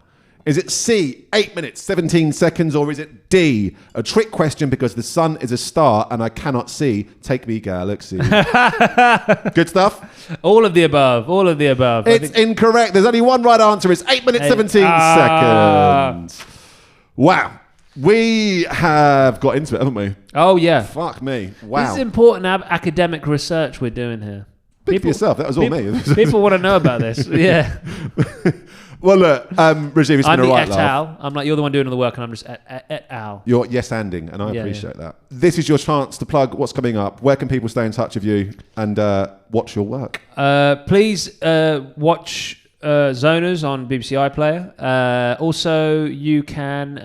Is it C, 8 minutes, 17 seconds, or is it D, a trick question because the sun is a star and I cannot see? Take me, galaxy. Good stuff?
All of the above. All of the above.
It's incorrect. There's only one right answer. It's 8 minutes, 17 seconds. Wow. We have got into it, haven't we?
Oh, yeah.
Fuck me. Wow.
This is important academic research we're doing here.
Speak for yourself. That was all me.
People want to know about this. Yeah.
Well, look, Rajiv, it's been a right
I'm the et
laugh.
al. I'm like, you're the one doing all the work, and I'm just et al.
You're yes-anding, and I appreciate that. This is your chance to plug what's coming up. Where can people stay in touch with you and watch your work?
Please watch Zoners on BBC iPlayer. Also, you can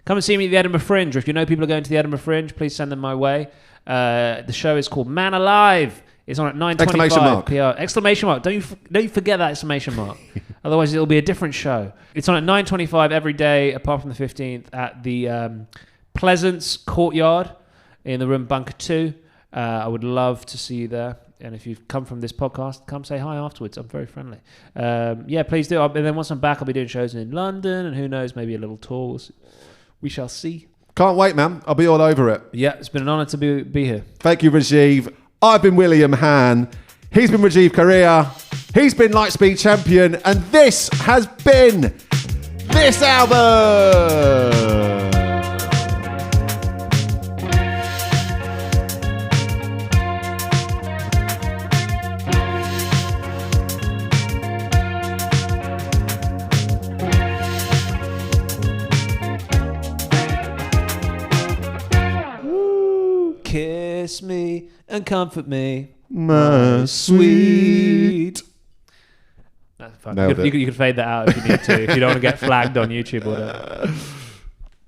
come and see me at the Edinburgh Fringe. Or if you know people are going to the Edinburgh Fringe, please send them my way. The show is called Man Alive. It's on at 9:25 PR. Exclamation mark. Don't you forget that exclamation mark. Otherwise, it'll be a different show. It's on at 9:25 every day, apart from the 15th, at the Pleasance Courtyard in the room Bunker 2. I would love to see you there. And if you've come from this podcast, come say hi afterwards. I'm very friendly. Yeah, please do. And then once I'm back, I'll be doing shows in London, and who knows, maybe a little tour. We shall see.
Can't wait, man. I'll be all over it.
Yeah, it's been an honour to be here.
Thank you, Rajiv. I've been William Han. He's been Rajiv Karia. He's been Lightspeed Champion. And this has been this album.
Kiss me and comfort me,
my sweet.
That's fun. You could fade that out if you need to, if you don't want to get flagged on YouTube or whatever.